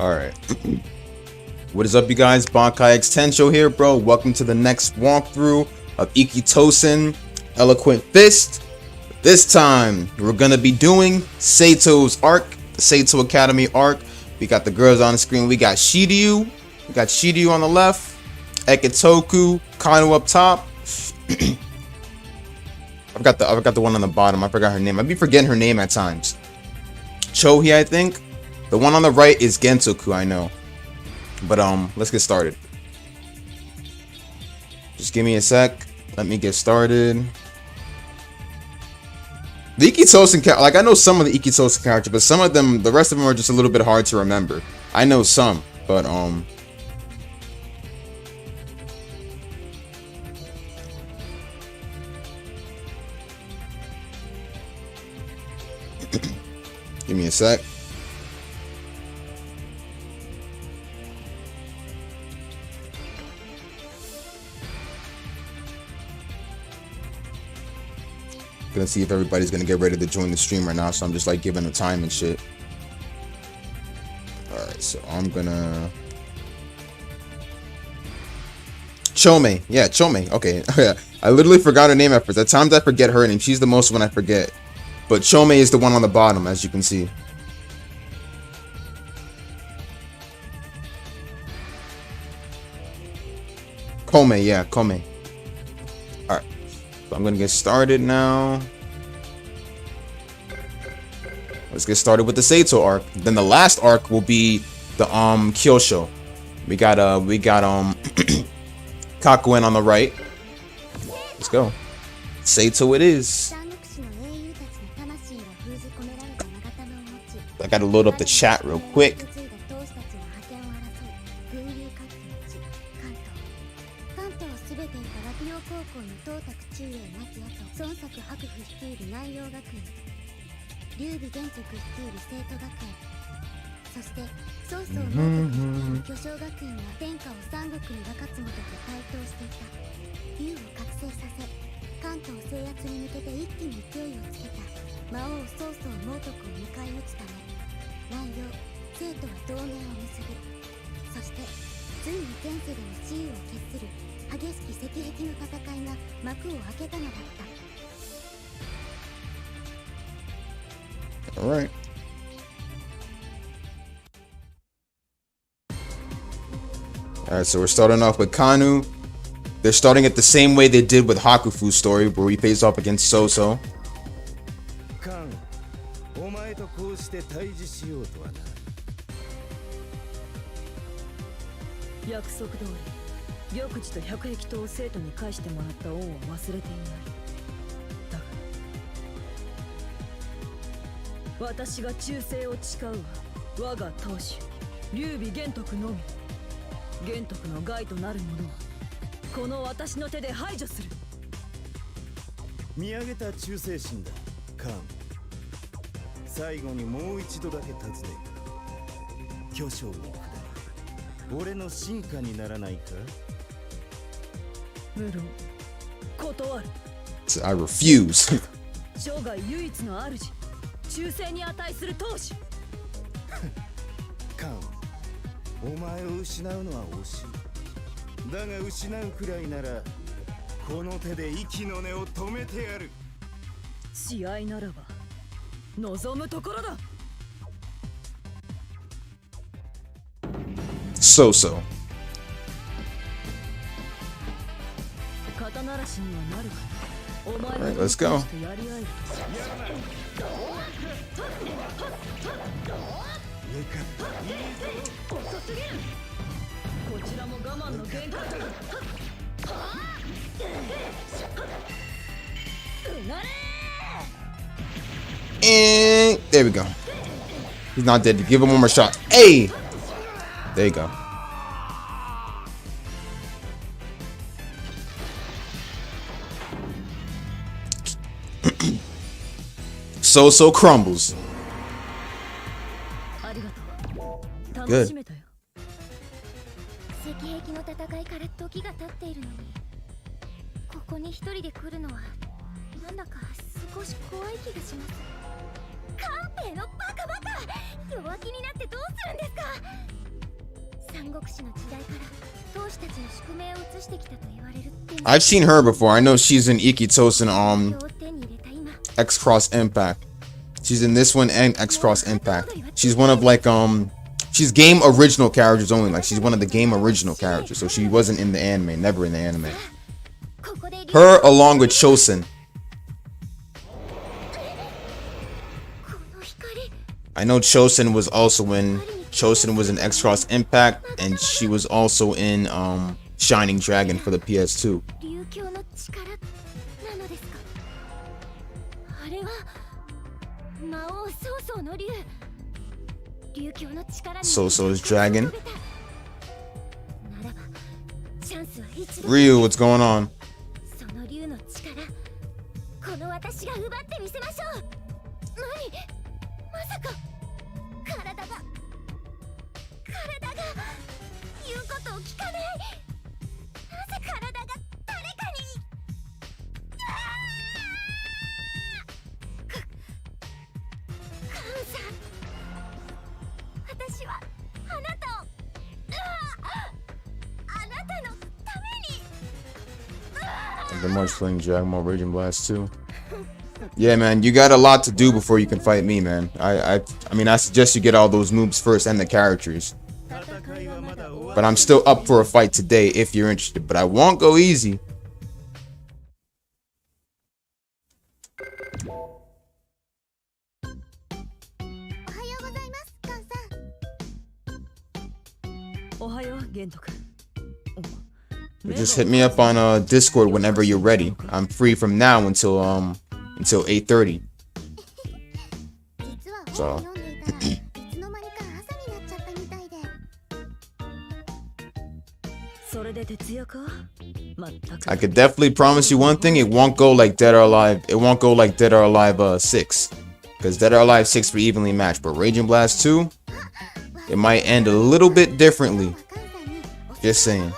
Alright. What is up, you guys? Bankai X10 Show here, bro. Welcome to the next walkthrough of Ikkitousen Eloquent Fist. This time, we're gonna be doing Seito's arc, the Seito Academy arc. We got the girls on the screen. We got Shiryu. We got Shiryu on the left. Ikkitousen, Kano up top. I've got the one on the bottom. I forgot her name. I'd be forgetting her name at times. Chohi, I think. The one on the right is Gentoku, I know. But let's get started. Just give me a sec. Let me get started. The Ikkitousen, like, I know some of the Ikkitousen characters, but some of them, the rest of them are just a little bit hard to remember. I know some, but give me a sec. Gonna see if everybody's gonna get ready to join the stream right now, so I'm just like giving them time and shit. Alright, so I'm gonna Chome. Yeah, Chome. Okay. Yeah. I literally forgot her name at first. At times I forget her name. She's the most one I forget. But Chome is the one on the bottom, as you can see. Kome, yeah, Kome. Alright. So I'm gonna get started now. Let's get started with the Seito arc. Then the last arc will be the Kyosho. We got Kakuen on the right. Let's go. Seito it is. I gotta load up the chat real quick. All right. Alright, so we're starting off with Kanu. They're starting it the same way they did with Hakufu's story, where we face off against Soso. I refuse. Soso. Alright, let's go. And there we go. He's not dead. Give him one more shot. Hey! There you go. Soso crumbles. Good. 少し怖い気がします。カンペのバカバカ、弱気になってどうするんですか。三国志の時代から闘士たちの宿命を移してきたと言われるって。 I've seen her before. I know she's in Ikkitousen X Cross Impact. She's in this one and X Cross Impact. She's one of like she's game original characters only. Like she's one of the game original characters. So she wasn't in the anime, never in the anime. Her along with Chosen. I know Chosen was also in X Cross Impact, and she was also in Shining Dragon for the PS2. Soso's dragon. Ryu, what's going on? I've been much playing Dragon Ball Raging Blast 2. Yeah, man, you got a lot to do before you can fight me, man. I mean, I suggest you get all those moves first and the characters. But I'm still up for a fight today if you're interested. But I won't go easy. Just hit me up on Discord whenever you're ready. I'm free from now until 8:30. So I could definitely promise you one thing: it won't go like Dead or Alive. It won't go like Dead or Alive 6, because Dead or Alive 6 were evenly matched. But Raging Blast 2, it might end a little bit differently. Just saying.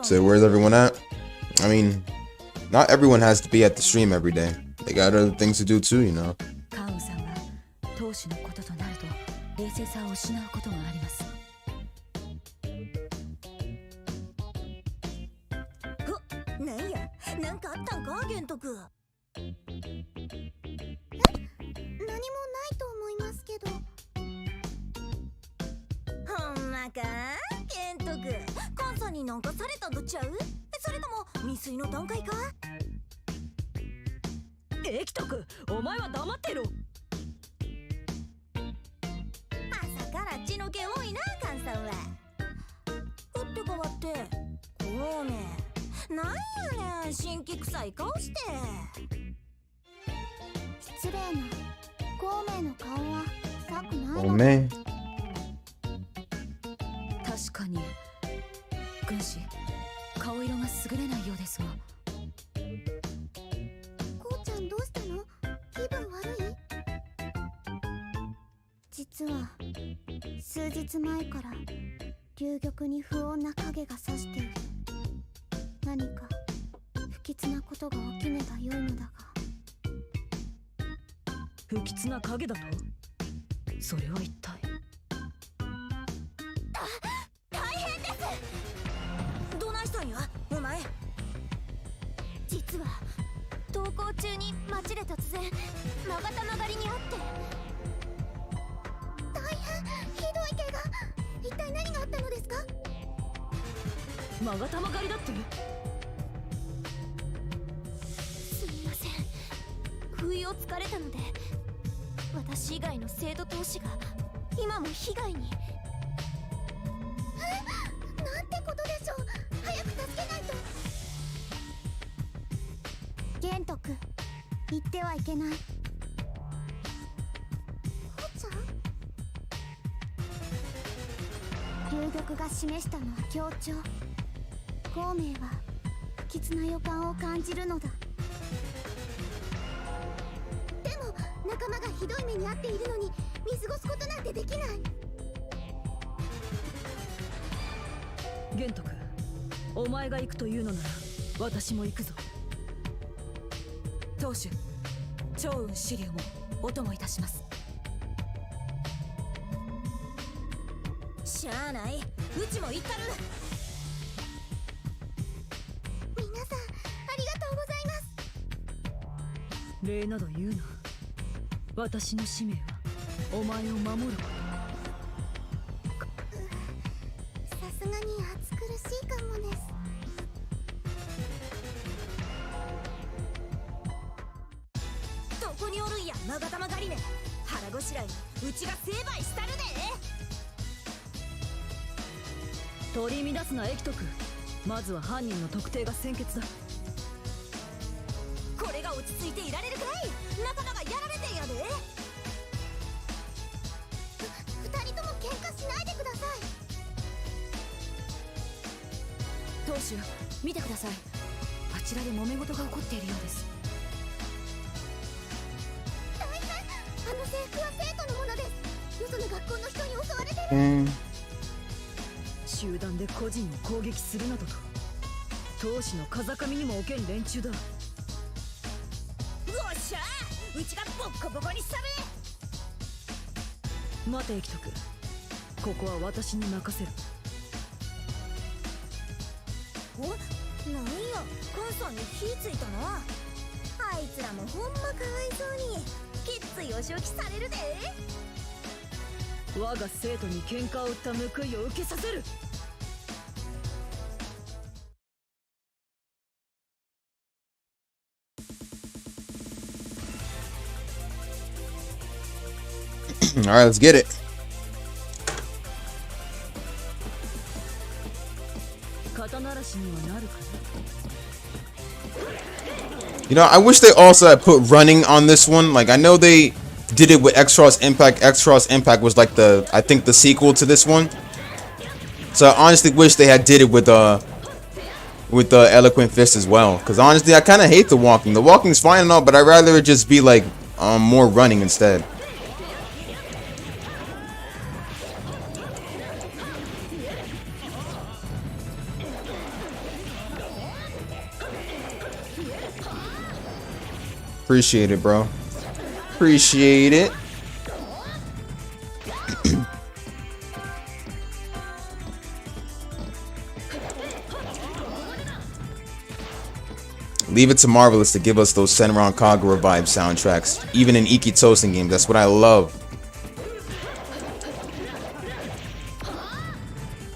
So where's everyone at? I mean, not everyone has to be at the stream every day. They got other things to do too, you know. Oh man. 数日前から流玉に不穏な影が差している。何か不吉なことが起きねばよいのだが。不吉な影だと？それは一体。大変です。どないしたんやお前。実は登校中に街で突然曲がた曲がりにあって、大変ひどい怪我。一体何があったのですか？曲がた曲がりだって。すみません、不意をつかれたので。私以外の生徒同士が今も被害に。なんてことでしょう。早く助けないと。玄徳、言ってはいけない。こうちゃん、流玉が示したのは強調。孔明は不吉な予感を感じるのだ。でも仲間がひどい目に遭っているのに見過ごすことなんてできない。玄徳、お前が行くというのなら私も行くぞ。当主、趙雲紫龍もお供いたします。しゃあない、うちも行ったる。皆さんありがとうございます。礼など言うな。私の使命はお前を守ること。さすがに暑苦しいかもです。どこにおるんやまがたまがりね。腹ごしらえにうちが成敗したるで。取り乱すな駅徳。まずは犯人の特定が先決だ。これが落ち着いていられるかい。仲間がやられてんやで。二人とも喧嘩しないでください。当主、見てください。あちらで揉め事が起こっているようです。大変、あの制服は生徒のものです。よその学校の人に襲われてる。集団で個人を攻撃するなどと、当主の風上にも置けん連中だ。おっしゃー、うちがボッコボコにしたる。待て駅徳、ここは私に任せる。お、なんや、菅さんに火ついたな。あいつらもほんまかわいそうにきっついお仕置きされるで。我が生徒に喧嘩を売った報いを受けさせる。All right, let's get it. You know, I wish they also had put running on this one. Like, I know they did it with X-Cross Impact. X-Cross Impact was like I think the sequel to this one. So I honestly wish they had did it with the Eloquent Fist as well. Because honestly, I kind of hate the walking. The walking's fine and all, but I'd rather it just be like more running instead. Appreciate it, bro. Appreciate it. Leave it to Marvelous to give us those Senran Kagura vibe soundtracks, even in Ikkitousen games. That's what I love.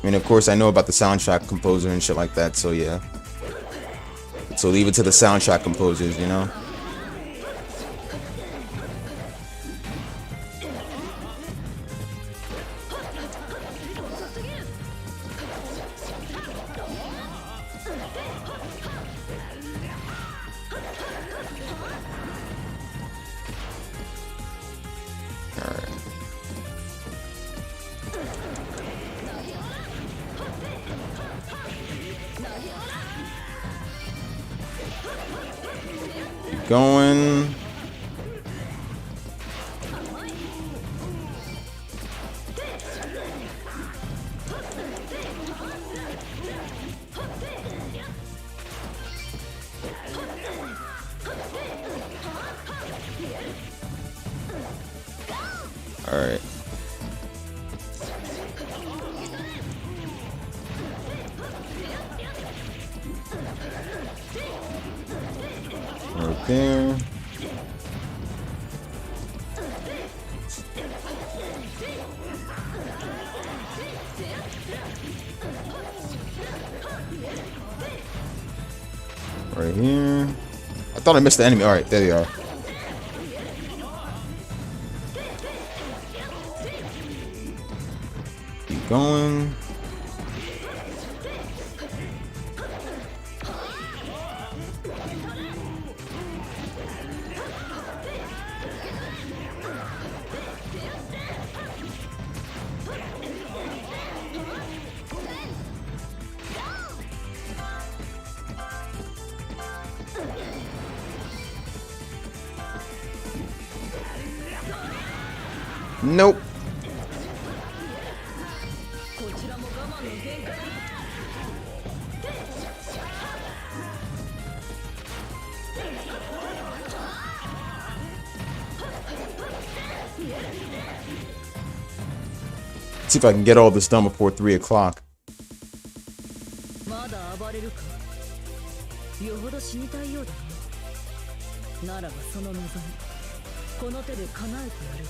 I mean, of course, I know about the soundtrack composer and shit like that, so yeah. So leave it to the soundtrack composers, you know? Going. Alright. Right there. Right here. I thought I missed the enemy. Alright, there they are. Keep going. Nope. See if I can get all this done before 3 o'clock. まだ暴れるか。よほど死にたいようだな。ならばその望み、この手で叶えてやる。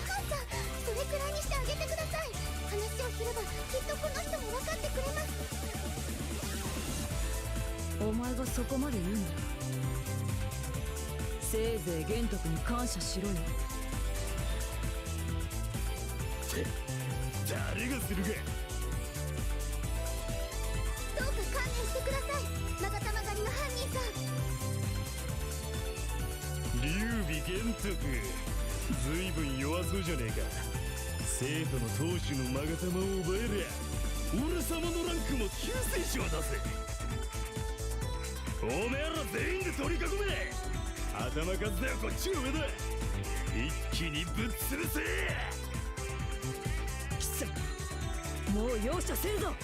母さん、それくらいにしてあげてください。話をすればきっとこの人も分かってくれます。お前がそこまで言うなら、せいぜい玄徳に感謝しろよ。誰がするか。どうか観念してください。勾玉狩りの犯人さん。劉備玄徳、ずいぶん弱そうじゃねえか。生徒の当主の勾玉を奪えりゃ俺様のランクも救世主を出せ。おめえら全員で取り囲め。頭数だよ、こっちの上だ。一気にぶっ潰せ。もう容赦せんぞ。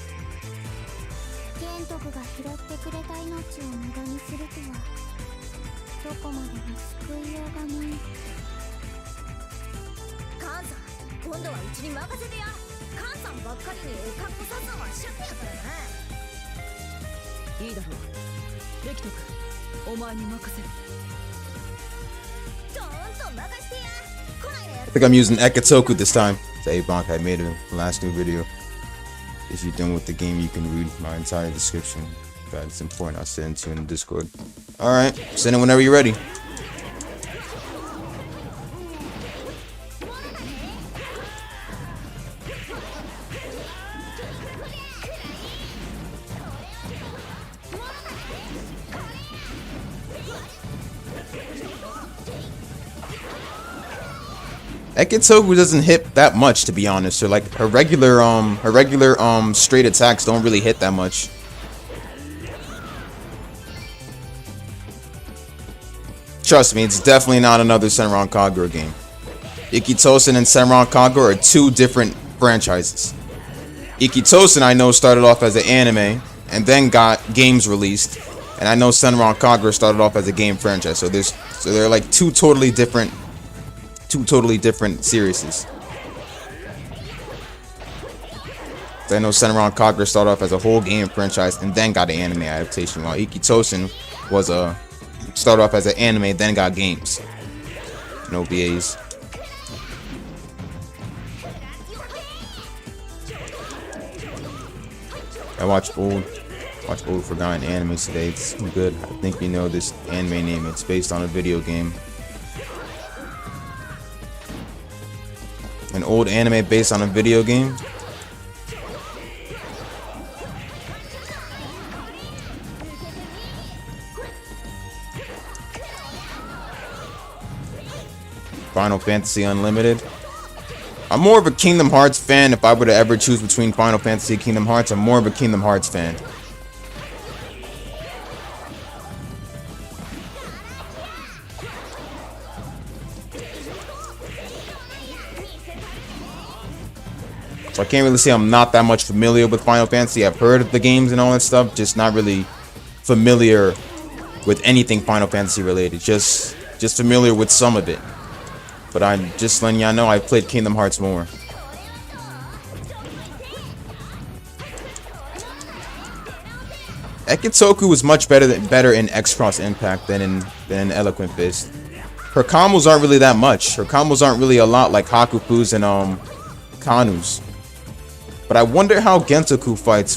玄徳が拾ってくれた命を無駄にするとは、どこまでも救いようがない。カンさん、今度はうちに任せてや。カンさんばっかりにおかっこさすのはシャッやからな。いいだろう。歴徳、お前に任せる。どーんと任してや。来ないのや I think I'm using Ikkitousen this time. So Abonk, I made a last new video. If you're done with the game, you can read my entire description. If it's important, I'll send it to you in the Discord. Alright, send it whenever you're ready. Ikkitousen doesn't hit that much, to be honest. Or like her regular straight attacks don't really hit that much. Trust me, it's definitely not another Senran Kagura game. Ikkitousen and Senran Kagura are two different franchises. Ikkitousen, I know, started off as an anime and then got games released, and I know Senran Kagura started off as a game franchise. So they're like two totally different series. I know Senran Kagura started off as a whole game franchise and then got an anime adaptation, while Ikkitousen was started off as an anime, then got games. No VAs. I watched old forgotten animes today. It's good. I think you know this anime name. It's based on a video game. An old anime based on a video game. Final Fantasy Unlimited. I'm more of a Kingdom Hearts fan. If I were to ever choose between Final Fantasy and Kingdom Hearts, I'm more of a Kingdom Hearts fan. So I can't really say I'm not that much familiar with Final Fantasy. I've heard of the games and all that stuff, just not really familiar with anything Final Fantasy related. Just familiar with some of it. but I'm just letting y'all know I played Kingdom Hearts more. Ikkitousen was much better in X-Cross Impact than in Eloquent Fist. Her combos aren't really that much. Her combos aren't really a lot like Hakufu's and Kanu's. But I wonder how Gentoku fights.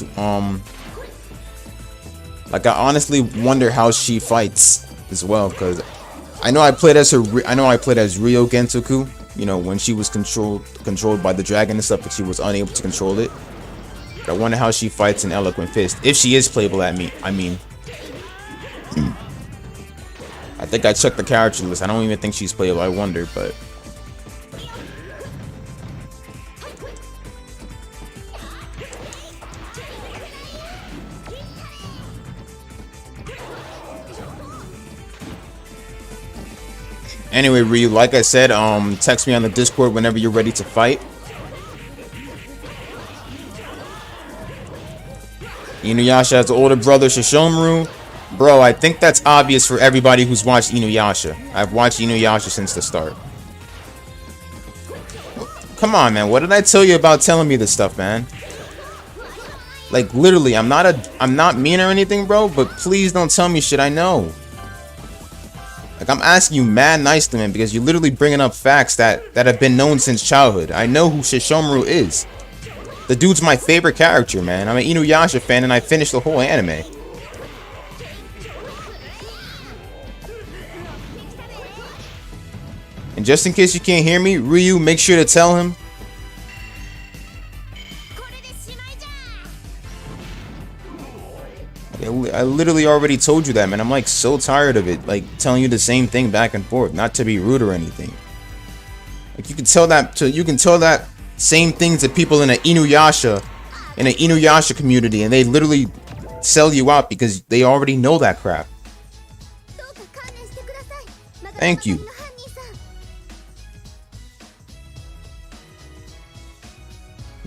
Like I honestly wonder how she fights as well, because I know I played as Rio Gentoku. You know, when she was controlled by the dragon and stuff, but she was unable to control it. I wonder how she fights in Eloquent Fist, if she is playable I mean. I think I checked the character list. I don't even think she's playable. I wonder, but anyway, Ryu, like I said, text me on the Discord whenever you're ready to fight. Inuyasha has an older brother, Sesshomaru. Bro, I think that's obvious for everybody who's watched Inuyasha. I've watched Inuyasha since the start. Come on, man. What did I tell you about telling me this stuff, man? Like, literally, I'm not mean or anything, bro, but please don't tell me shit I know. Like, I'm asking you mad nicely, man, because you're literally bringing up facts that have been known since childhood. I know who Sesshomaru is. The dude's my favorite character, man. I'm an Inuyasha fan, and I finished the whole anime. And just in case you can't hear me, Ryu, make sure to tell him. I literally already told you that, man. I'm like so tired of it, like telling you the same thing back and forth. Not to be rude or anything. Like you can tell that same thing to people in an Inuyasha community, and they literally sell you out because they already know that crap. Thank you.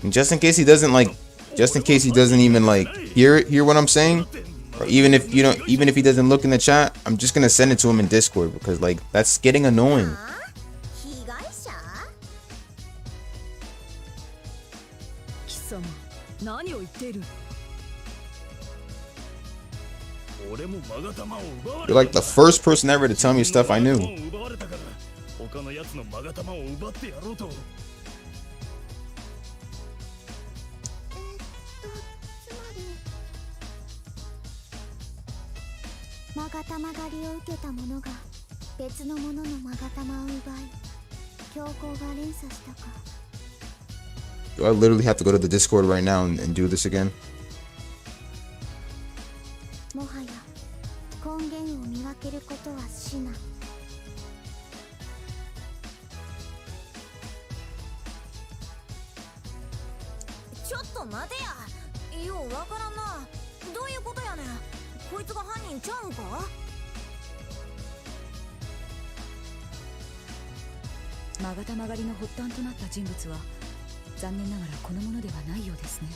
And just in case he doesn't even like hear what I'm saying, or even if he doesn't look in the chat, I'm just gonna send it to him in Discord, because like that's getting annoying. You're like the first person ever to tell me stuff I knew. 勾玉狩りを受けた者が別の者の勾玉を奪い強行が連鎖したか Do I literally have to go to the Discord right now and do this again? もはや根源を見分けることは至難ちょっと待てやようわからんなどういうことやねんこいつが犯人ちゃうんか勾玉狩りの発端となった人物は残念ながらこのものではないようですね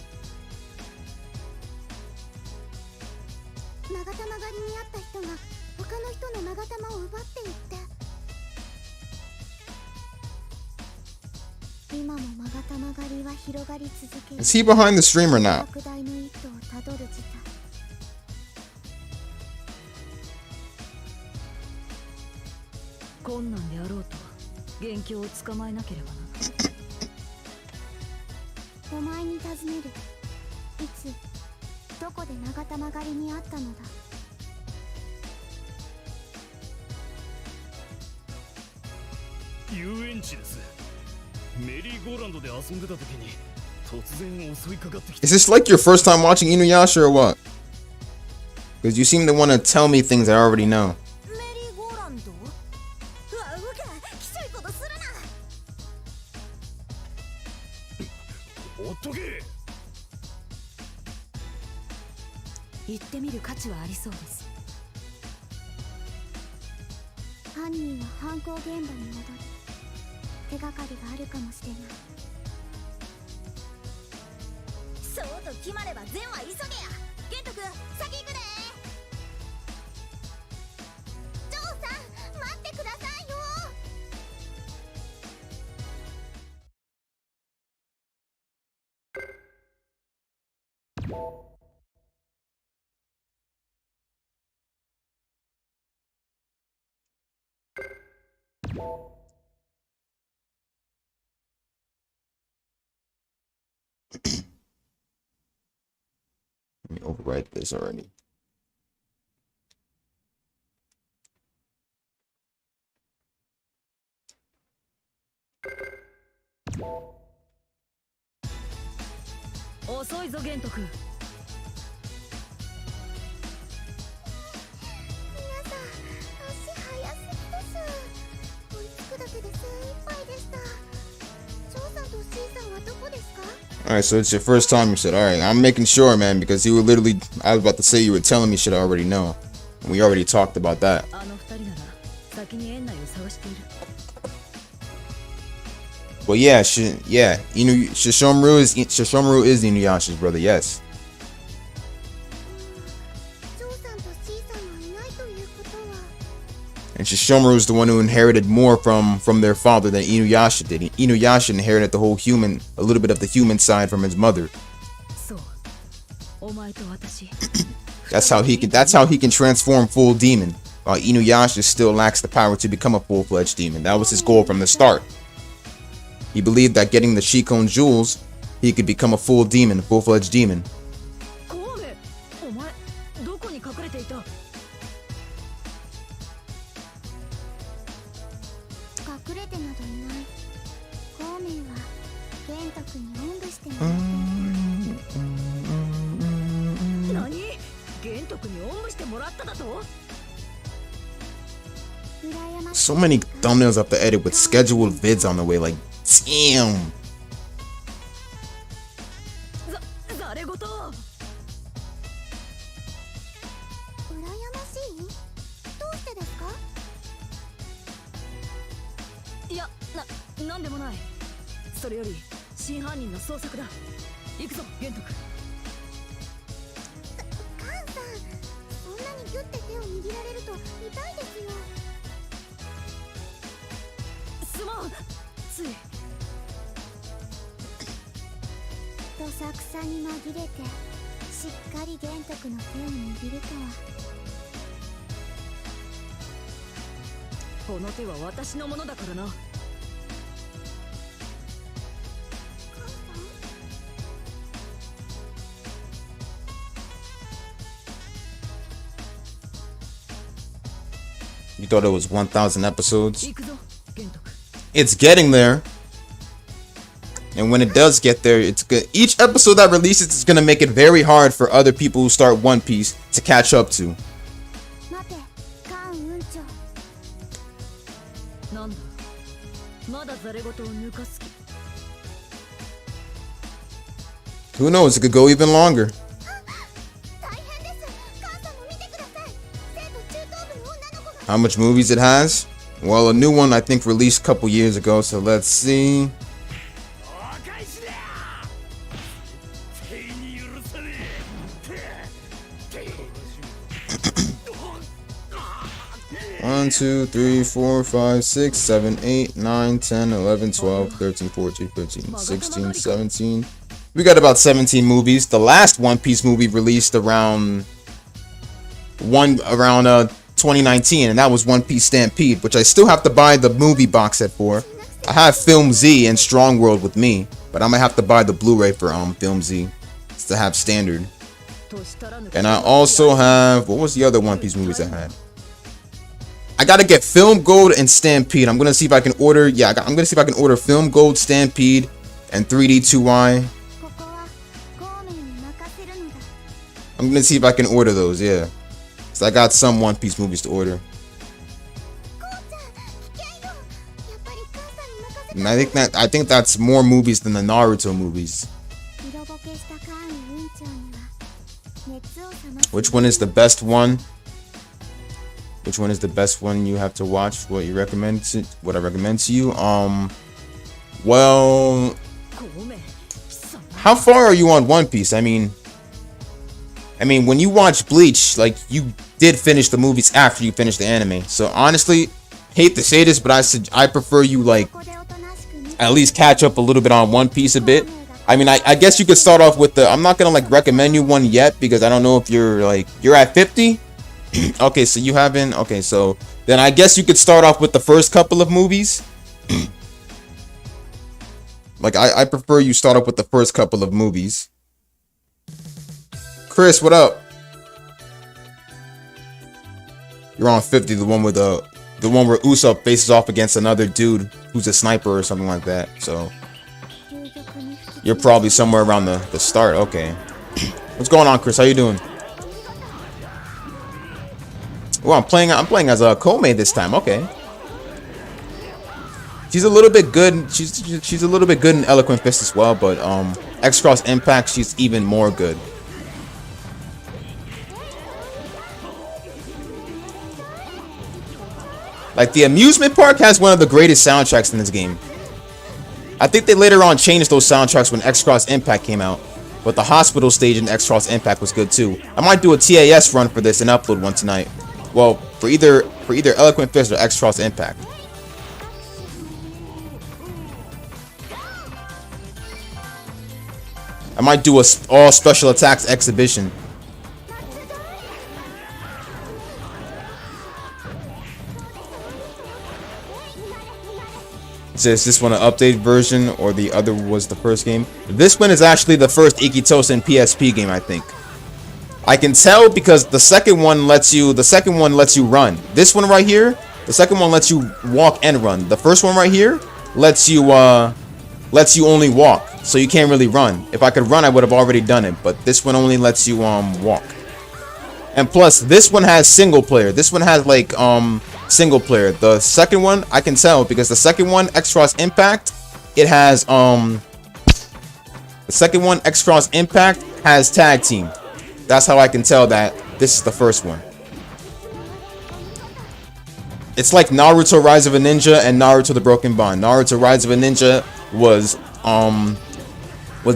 勾玉狩りにあった人が他の人の勾玉を奪っていって今も勾玉狩りは広がり続ける Is he behind the stream or not? 拡大の一途をたどる事態困難であろうと元凶を捕まえなければなお前に尋ねるいつどこで勾玉狩りにあったのだ遊園地ですメリーゴーランドで遊んでた時に突然襲いかかってきて Is this like your first time watching Inuyasha or what? Because you seem to want to tell me things I already know. メリーゴーランドうわうけきしょいことするなほっとけ行ってみる価値はありそうです犯人は犯行現場に戻り手がかりがあるかもしれないそうと決まれば善は急げやゲント君先行くでジョーさん待ってくださいよ Let me overwrite this already. Osoi zo, Gento君。皆さん、足早すぎです。追いつくだけで精一杯でした。張さんと C さんはどこですか？ Alright, so it's your first time, you said. Alright, I'm making sure, man, because you were literally, I was about to say you were telling me shit I already know. And we already talked about that. あの二人なら先に園内を探している。But yeah, Shishomaru is Inuyasha's brother, yes. 張さんと C さんはいないということは。 And Shishomaru is the one who inherited more from their father than Inuyasha did. Inuyasha inherited the whole human, a little bit of the human side from his mother. そう。お前と私。That's how he can transform full demon. While Inuyasha still lacks the power to become a full-fledged demon. That was his goal from the start. He believed that getting the Shikon jewels, he could become a full demon, a full-fledged demon. コウメ、お前どこに隠れていた？隠れてなどいない。孔明は玄徳におんぶしてもらって。何？玄徳におんぶしてもらっただと？ So many thumbnails I have to edit with scheduled vids on the way, like, damn. ざれごと。羨ましい？どうしてですか？いや、なんでもない。それより真犯人の捜索だ。行くぞ、玄徳。カンさん、そんなにギュッて手を握られると痛いですよ。すまん。つい。どさくさに紛れてしっかり玄徳の手を握るとは。この手は私のものだからな。You thought it was 1,000 episodes? 行くぞ、玄徳。 It's getting there. And when it does get there, it's good. Each episode that releases is gonna make it very hard for other people who start One Piece to catch up to. 待て、カン運長。なんだ、まだざれごとを抜かす気。 Who knows? It could go even longer. 大変です。カンさんも見てください。生徒中等部の女の子が。 How much movies it has? Well, a new one I think released a couple years ago. So let's see. One, 2, 3, 4, 5, 6, 7, 8, 9, 10, 11, 12, 13, 14, 15, 16, 17. We got about 17 movies. The last One Piece movie released around 2019, and that was One Piece Stampede, which I still have to buy the movie box set for. I have Film Z and Strong World with me, but I'm gonna have to buy the Blu-ray for Film Z to have standard. And I also have, what was the other One Piece movies I had? I gotta get Film Gold and Stampede. I'm gonna see if I can order. Yeah, I'm gonna see if I can order Film Gold, Stampede, and 3D 2Y. ここは孔明に任せるのだ。 I'm gonna see if I can order those. Yeah, so I got some One Piece movies to order. コウちゃん、危険よ。やっぱりカンさんに任せて。 And I think that's more movies than the Naruto movies. 色ぼけしたカン運長には熱を冷ます。 Which one is the best one? Which one is the best one you have to watch? What I recommend to you? Well, how far are you on One Piece? I mean, when you watch Bleach, like, you did finish the movies after you finished the anime. So honestly, hate to say this, but I prefer you, like, at least catch up a little bit on One Piece a bit, I mean, I guess you could start off with the. I'm not gonna like recommend you one yet because I don't know if you're at 50. Okay, so you haven't. Okay, so then I guess you could start off with the first couple of movies. Like I prefer you start off with the first couple of movies. Chris, what up? You're on 50, the one with the one where Usopp faces off against another dude who's a sniper or something like that. So you're probably somewhere around the start. Okay. What's going on, Chris? How you doing? Well, I'm playing as a Komei this time. Okay. She's a little bit good. She's a little bit good in Eloquent Fist as well, but X-Cross Impact, she's even more good. Like, the amusement park has one of the greatest soundtracks in this game. I think they later on changed those soundtracks when X-Cross Impact came out, but the hospital stage in X-Cross Impact was good too. I might do a TAS run for this and upload one tonight. Well, for either Eloquent Fist or X-Cross Impact. I might do a all special attacks exhibition. Is this one an updated version or the other was the first game? This one is actually the first Ikkitousen PSP game, I think. I can tell because the second one lets you run. This one right here, the second one lets you walk and run. The first one right here lets you only walk, so you can't really run. If I could run, I would have already done it, but this one only lets you walk. And plus, this one has single player. This one has like single player. The second one, I can tell because the second one, X-Cross Impact, it has the second one, X-Cross Impact, has tag team. That's how I can tell that this is the first one. It's like Naruto Rise of a Ninja and Naruto the Broken Bond. Naruto Rise of a Ninja was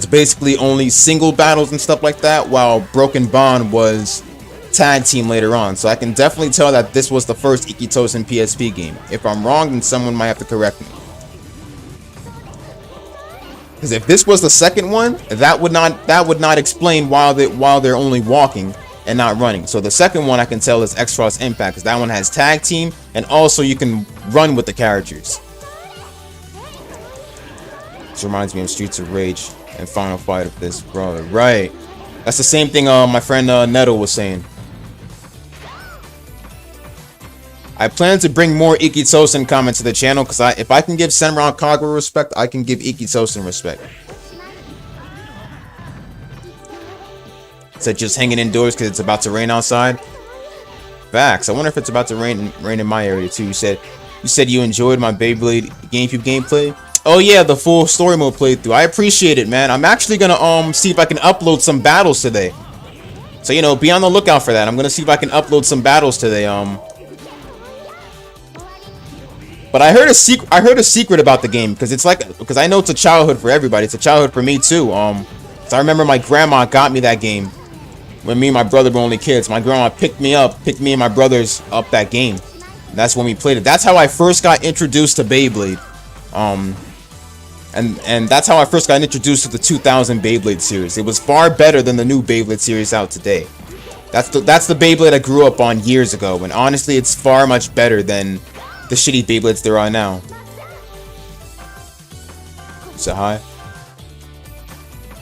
basically only single battles and stuff like that, while Broken Bond was tag team later on. So I can definitely tell that this was the first Ikkitousen PSP game. If I'm wrong, then someone might have to correct me. Because if this was the second one, that would not explain why they're only walking and not running. So the second one I can tell is X-Cross Impact, because that one has tag team and also you can run with the characters. This reminds me of Streets of Rage and Final Fight of this brother. Right. That's the same thing my friend Neto was saying. I plan to bring more Ikkitousen comments to the channel because if I can give Senran Kagura respect, I can give Ikkitousen respect. So just hanging indoors because it's about to rain outside. Facts. I wonder if it's about to rain in my area too. You said you enjoyed my Beyblade GameCube gameplay. Oh yeah, the full story mode playthrough. I appreciate it, man. I'm actually gonna see if I can upload some battles today. So you know, be on the lookout for that. I'm gonna see if I can upload some battles today. But I heard a secret about the game because I know it's a childhood for everybody. It's a childhood for me too. So I remember my grandma got me that game when me and my brother were only kids. My grandma picked me and my brothers up that game. That's when we played it. That's how I first got introduced to Beyblade. And that's how I first got introduced to the 2000 Beyblade series. It was far better than the new Beyblade series out today. That's the Beyblade I grew up on years ago, and honestly, it's far much better than the shitty Beyblades there are now. Say hi.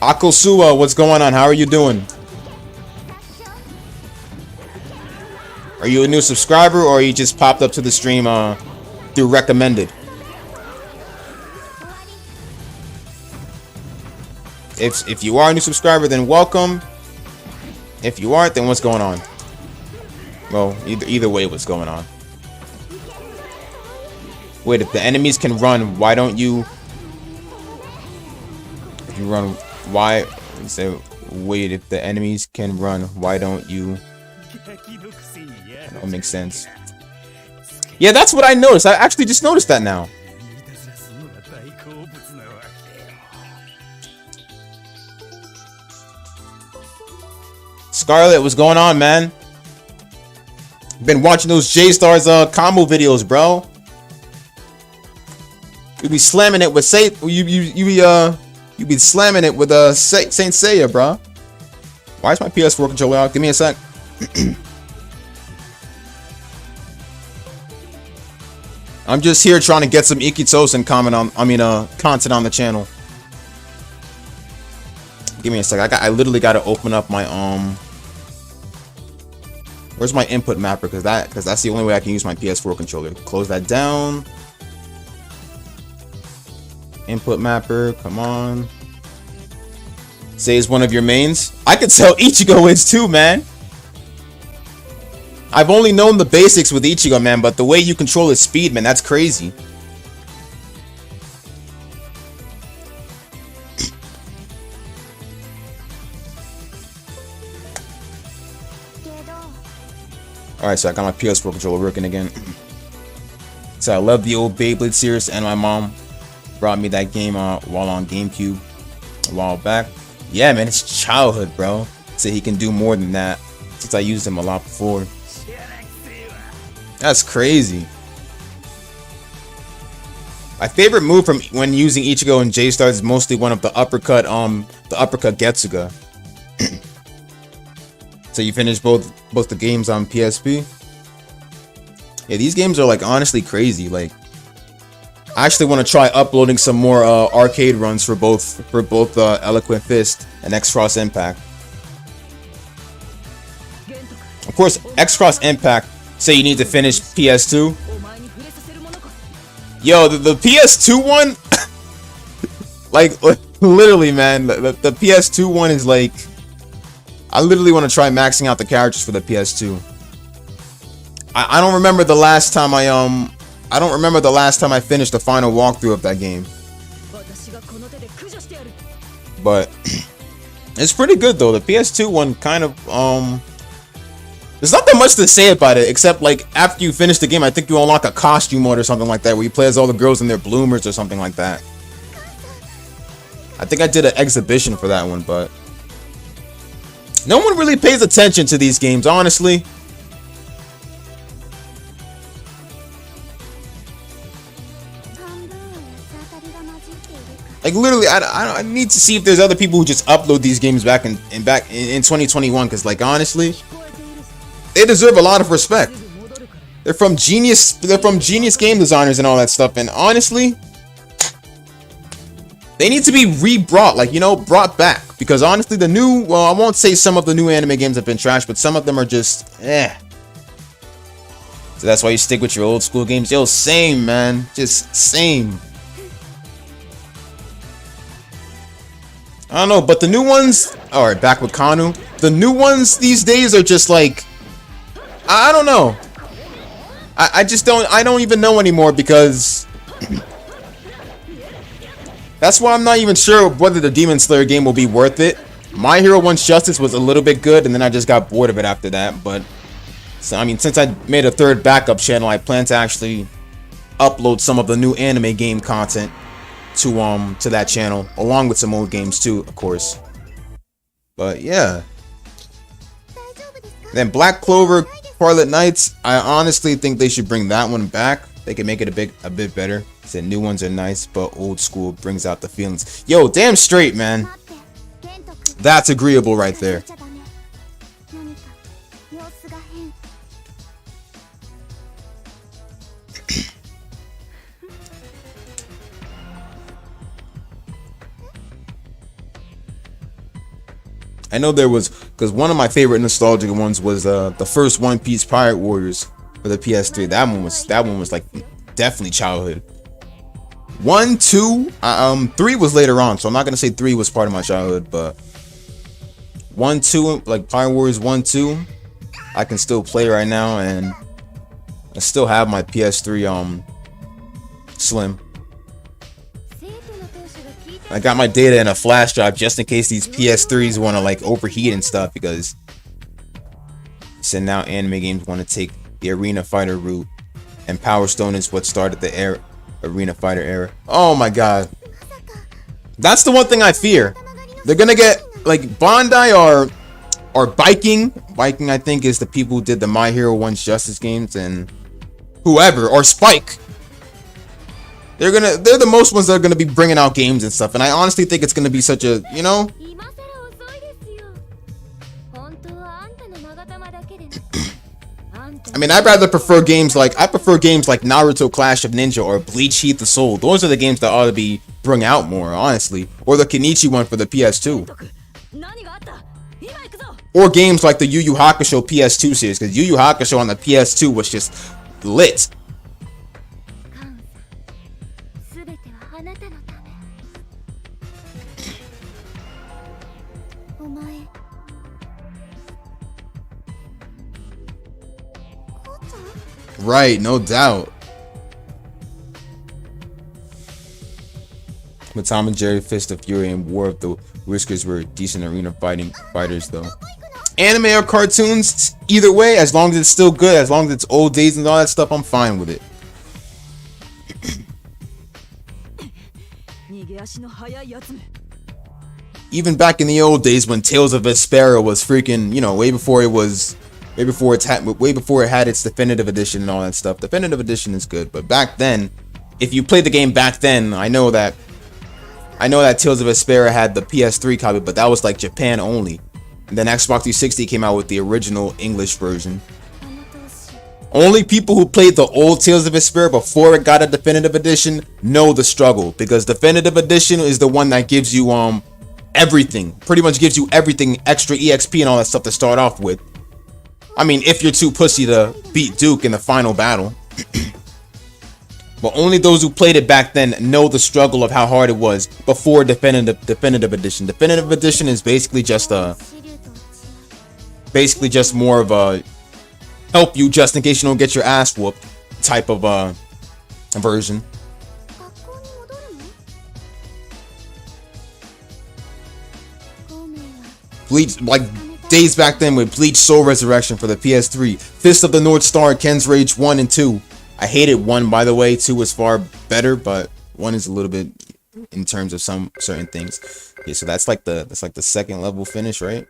Akosua, what's going on? How are you doing? Are you a new subscriber, or you just popped up to the stream through recommended? If you are a new subscriber, then welcome. If you aren't, then what's going on? Well, either way, what's going on? Wait, if the enemies can run, why don't you? If you run, why? So wait, if the enemies can run, why don't you? That don't make sense. Yeah, that's what I noticed. I actually just noticed that now. Scarlet, what's going on, man? Been watching those J-Stars combo videos, bro. You be slamming it with Seito. You You be slamming it with Saint Seiya, bro. Why is my PS4 controller out? Give me a sec. I'm just here trying to get some Ikkitousen content on the channel. Give me a sec. I literally got to open up my Where's my input mapper? Because that's the only way I can use my PS4 controller. Close that down. Input mapper, come on. Say is one of your mains. I could tell Ichigo is too, man. I've only known the basics with Ichigo, man, but the way you control his speed, man, that's crazy. Alright, so I got my PS4 controller working again. So I love the old Beyblade series, and my mom brought me that game while on GameCube a while back. Yeah, man, it's childhood, bro. So he can do more than that, since I used him a lot before. That's crazy. My favorite move from when using Ichigo and J-Stars is mostly one of the uppercut Getsuga. So you finish both the games on PSP. Yeah, these games are like honestly crazy. Like, I actually want to try uploading some more arcade runs for both Eloquent Fist and X-Cross Impact. Of course, X-Cross Impact say you need to finish PS2. Yo, the PS2 one, like literally, man, the PS2 one is like, I literally want to try maxing out the characters for the PS2. I don't remember the last time I finished the final walkthrough of that game. But it's pretty good though. The PS2 one kind of there's not that much to say about it, except like after you finish the game, I think you unlock a costume mode or something like that, where you play as all the girls in their bloomers or something like that. I think I did an exhibition for that one, but no one really pays attention to these games, honestly. Like literally, I need to see if there's other people who just upload these games back in 2021, because like honestly, they deserve a lot of respect. They're from genius game designers and all that stuff, and honestly, they need to be re-brought, like, you know, brought back. Because honestly, the new, well, I won't say some of the new anime games have been trash, but some of them are just, eh. So that's why you stick with your old school games. Yo, same, man. Just same. I don't know, but the new ones, alright, back with Kanu. The new ones these days are just like, I don't know. I don't even know anymore, because that's why I'm not even sure whether the Demon Slayer game will be worth it. My Hero One's Justice was a little bit good, and then I just got bored of it after that. But so, I mean, since I made a third backup channel, I plan to actually upload some of the new anime game content to that channel, along with some old games too, of course. But yeah. Then Black Clover Scarlet Knights, I honestly think they should bring that one back. They can make it a bit better. Said new ones are nice, but old school brings out the feelings. Yo, damn straight, man. That's agreeable right there. I know there was, because one of my favorite nostalgic ones was the first One Piece Pirate Warriors for the PS3. That one was like definitely childhood. 1, 2, 3 was later on, so I'm not gonna say 3 was part of my childhood, but 1, 2, like Pirate Warriors 1, 2, I can still play right now, and I still have my PS3 Slim. I got my data in a flash drive just in case these PS3s want to like overheat and stuff, because so now anime games want to take the Arena Fighter route, and Power Stone is what started the Arena Fighter era. Oh my god, that's the one thing I fear. They're gonna get like Bandai or Biking. Biking, I think, is the people who did the My Hero One's Justice games, and whoever, or Spike. they're the most ones that are gonna be bringing out games and stuff. And I honestly think it's gonna be such a, you know. 今さら遅いですよ。本当はあんたの勾玉だけでなく、あんた I mean, I prefer games like Naruto Clash of Ninja or Bleach Heat the Soul. Those are the games that ought to be bring out more, honestly. Or the Kenichi one for the PS2. 何があった？今行くぞ。 Or games like the Yu Yu Hakusho PS2 series, because Yu Yu Hakusho on the PS2 was just lit. カンさん、すべてはあなたのため。お前、こうちゃん？ Right, no doubt. But Tom and Jerry, Fist of Fury, and War of the Whiskers were decent arena fighters, though. Anime or cartoons, either way, as long as it's still good, as long as it's old days and all that stuff, I'm fine with it. 逃げ足の速いやつめ。 Even back in the old days when Tales of Vesperia was freaking, you know, way before it had its definitive edition and all that stuff. Definitive edition is good, but back then, if you played the game back then, I know that Tales of Vesperia had the PS3 copy, but that was like Japan only. And then Xbox 360 came out with the original English version. あの投資、 Only people who played the old Tales of Vesperia before it got a definitive edition know the struggle, because definitive edition is the one that gives you everything, pretty much gives you everything, extra EXP and all that stuff to start off with. I mean, if you're too pussy to beat Duke in the final battle. But only those who played it back then know the struggle of how hard it was before definitive edition. Definitive edition is basically just 資料と違う。 more of a help you just in case you don't get your ass whooped type of version. 学校に戻るの？孔明は Bleach, like days back then with Bleach Soul Resurrection for the PS3, Fist of the North Star, Ken's Rage 1 and 2. I hated 1, by the way. 2 is far better, but 1 is a little bit in terms of some certain things. Yeah, so that's like the second level finish, right?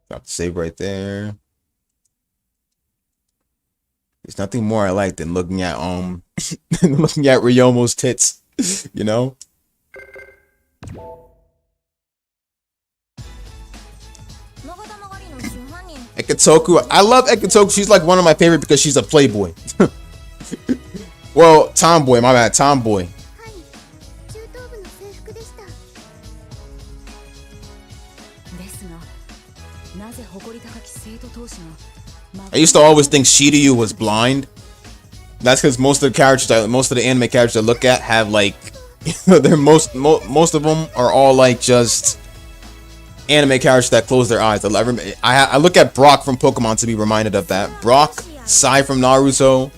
Drop the save right there. There's nothing more I like than looking at looking at Ryomo's tits, you know? 勾玉狩りの真犯人。 Ikkitoku, I love Ikkitoku. She's like one of my favorite because she's a playboy. Well, tomboy, my bad, tomboy. はい、中等部の制服でした。ですが、なぜ誇り高き生徒同士が I used to always think Shiryu was blind. That's because most of the anime characters I look at have like, they're most of them are all like just anime characters that close their eyes. I look at Brock from Pokemon to be reminded of that. Brock, Sai from Naruto,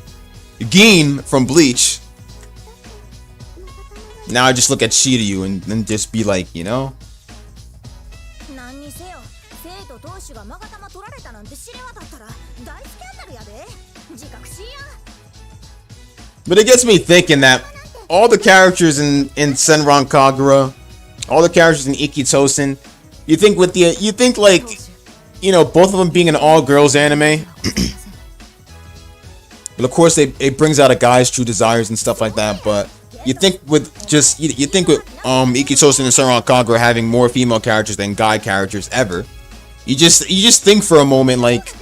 Gin from Bleach. Now I just look at Shiryu and just be like, you know. 何にせよ、生徒同士が勾玉取られたなんて知れ渡ったら大スキャンダルやで。自覚しいや。 But it gets me thinking that all the characters in Senran Kagura, all the characters in Ikkitousen, you think like, you know, both of them being an all-girls anime. But of course, it brings out a guy's true desires and stuff like that. But you think with Ikkitousen and Senran Kagura having more female characters than guy characters ever, you just think for a moment like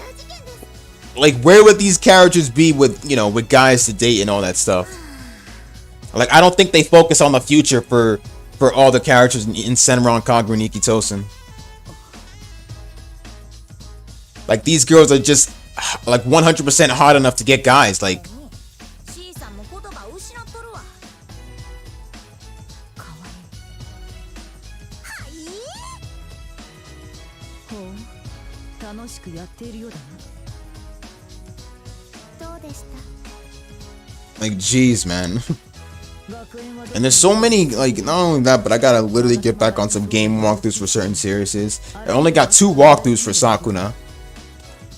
where would these characters be with, you know, with guys to date and all that stuff. Like, I don't think they focus on the future for all the characters in Senran Kagura and Ikkitousen. Like, these girls are just like 100% hot enough to get guys. Like, C さんも言葉失っとるわ。かわいい。はい。ほう、楽しくやっているようだな。どうでした？ like, jeez, man. 学園はどこ And there's so many, like, not only that, but I gotta literally get back on some game walkthroughs for certain series. I only got 2 walkthroughs for Sakuna.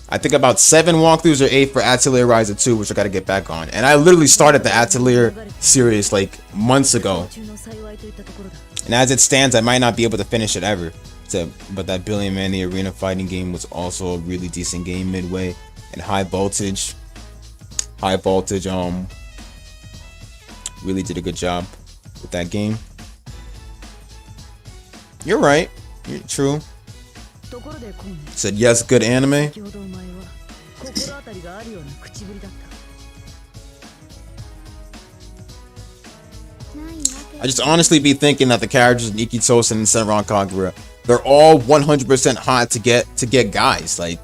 I think about 7 walkthroughs or 8 for Atelier Riser 2, which I gotta get back on. And I literally started the Atelier series like months ago. 中の幸いといったところだ。 And as it stands, I might not be able to finish it ever. But that Billion Man, the arena fighting game, was also a really decent game midway and high voltage. High Voltage really did a good job with that game. You're right. You're true. ところで今 Said yes, good anime. 先ほどお前は心当たりがあるような口ぶりだった ないわけ I just honestly be thinking that the characters in Ikkitousen and Senran Kagura, they're all 100% hot to get guys. Like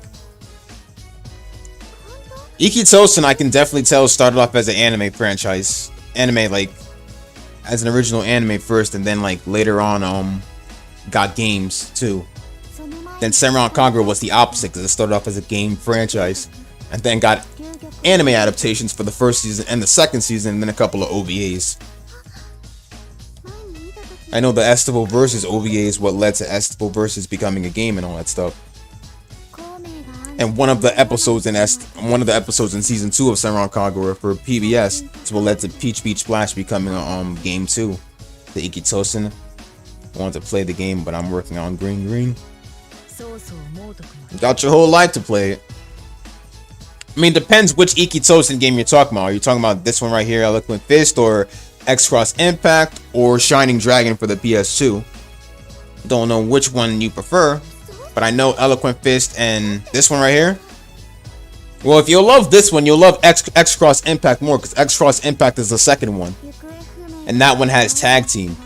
Ikkitousen, I can definitely tell started off as an anime franchise, like as an original anime first, and then like later on got games too. その前 Then Senran Kagura was the opposite because it started off as a game franchise, and then got 究極 anime adaptations for the first season and the second season, and then a couple of OVAs. 前に見た時 I know the Estival Versus OVA is what led to Estival Versus becoming a game and all that stuff. 孔明があん And one of the episodes in season 2 of Senran Kagura for PBS is what led to Peach Beach Splash becoming a game 2. The Ikkitousen. I wanted to play the game, but I'm working on Green. そうそう猛徳の Got your whole life to play it. I mean, depends which Ikkitousen game you're talking about. Are you talking about this one right here, Eloquent Fist, or X-Cross Impact, or Shining Dragon for the PS2? Don't know which one you prefer, but I know Eloquent Fist and this one right here. Well, if you'll love this one, you'll love X-Cross Impact more, because X-Cross Impact is the second one, 行方不明 and that one has tag team.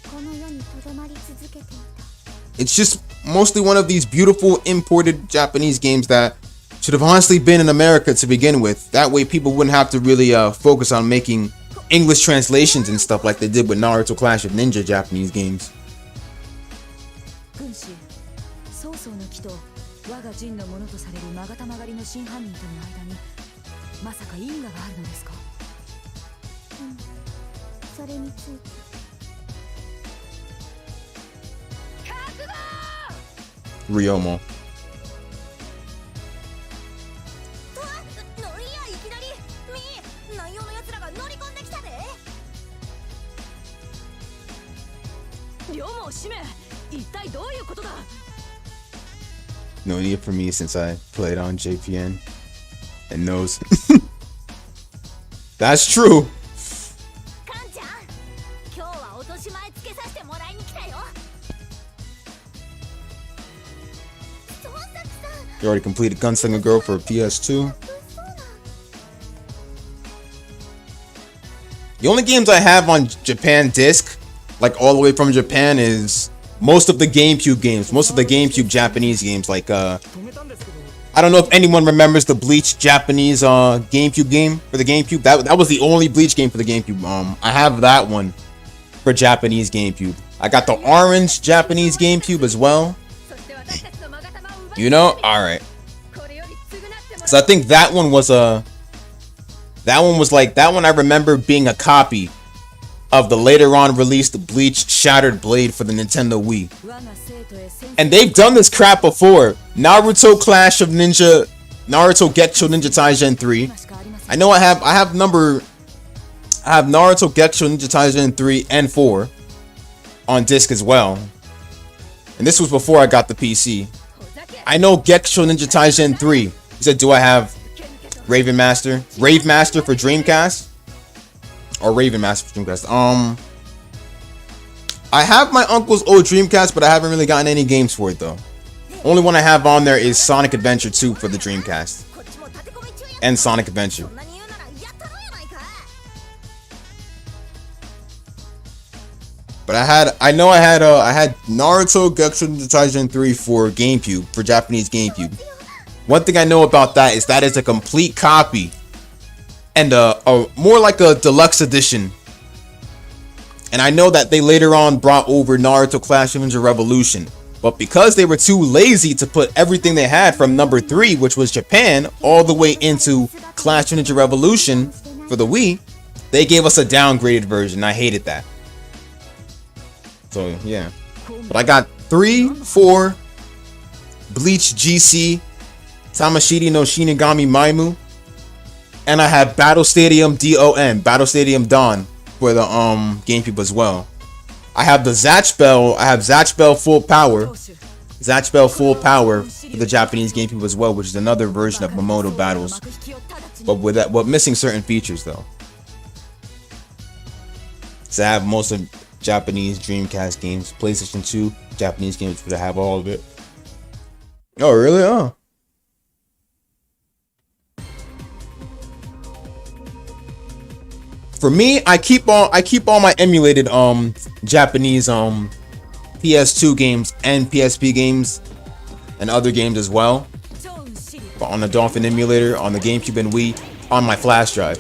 この世にとどまり続けていた It's just mostly one of these beautiful imported Japanese games that should have honestly been in America to begin with. That way people wouldn't have to really focus on making English translations and stuff like they did with Naruto Clash of Ninja Japanese games. 軍師曹操の木と我が陣のものとされる勾玉狩りの真犯人との間にまさか因果があるのですかそれについて Ryomo. 乗りやいきなり内容のやつらが乗り込んできたで龍門使命一体どういうことだ No need for me since I played on JPN and knows. That's true. カンちゃん今日は落とし前つけさせてもらいに来たよ創作さん You already completed Gunslinger Girl for PS2. The only games I have on Japan disc, like all the way from Japan, is most of the GameCube games, most of the GameCube Japanese games. Like, I don't know if anyone remembers the Bleach Japanese GameCube game for the GameCube. That was the only Bleach game for the GameCube. I have that one for Japanese GameCube. I got the orange Japanese GameCube as well. そして私たちの勾玉を奪い You know, all right. これより償ってもら So I think that one was that one I remember being a copy of the later on released Bleach Shattered Blade for the Nintendo Wii. 我が生徒へ先生 And they've done this crap before. Naruto Clash of Ninja, Naruto Gekko Ninja Taisen 3. しかありません I know I have Naruto Gekko Ninja Taisen 3 and 4 on disc as well. And this was before I got the PC. ふざけ I know Gekko Ninja Taisen 3. He said, do I have Rave Master for Dreamcast? Or Raven Master for Dreamcast? I have my uncle's old Dreamcast, but I haven't really gotten any games for it though. Only one I have on there is Sonic Adventure 2 for the Dreamcast. こっちも立て込み中や And Sonic Adventure. そんなに言うならやったろうやないか But I had Naruto Gekko Ninja Taisen 3 for GameCube, for Japanese GameCube. One thing I know about that is a complete copy and a more like a deluxe edition. And I know that they later on brought over Naruto Clash of Ninja Revolution, but because they were too lazy to put everything they had from number 3, which was Japan, all the way into Clash of Ninja Revolution for the Wii, they gave us a downgraded version. I hated that. So yeah, but I got 3, 4, Bleach GC, Tamashiri no Shinigami Maimu, and I have Battle Stadium DON, Battle Stadium Dawn for the GameCube as well. I have the Zatch Bell. I have Zatch Bell Full Power, Zatch Bell Full Power for the Japanese GameCube as well, which is another version of Mamoto Battles, but with missing certain features though. So I have most of Japanese Dreamcast games, PlayStation 2 Japanese games would have all of it. Oh really? Oh. For me, I keep all my emulated Japanese PS2 games and PSP games and other games as well. But on the Dolphin emulator, on the GameCube and Wii, on my flash drive.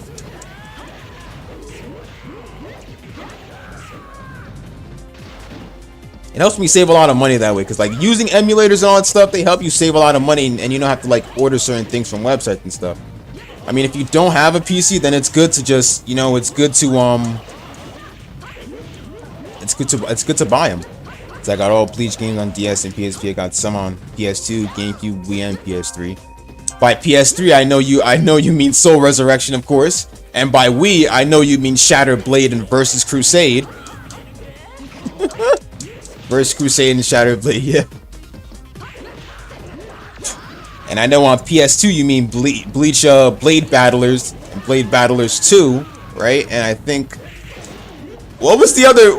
It helps me save a lot of money that way, because like using emulators and all that stuff, they help you save a lot of money, and you don't have to like order certain things from websites and stuff. I mean, if you don't have a PC, then it's good to just, it's good to buy them. So I got all Bleach games on DS and PSP. I got some on PS2, GameCube, Wii, and PS3. By PS3, I know you mean Soul Resurrection, of course, and by Wii, I know you mean Shattered Blade and Versus Crusade. Versus Crusade and Shattered Blade, yeah. And I know on PS2 you mean Bleach Blade Battlers and Blade Battlers 2, right? And I think what was the other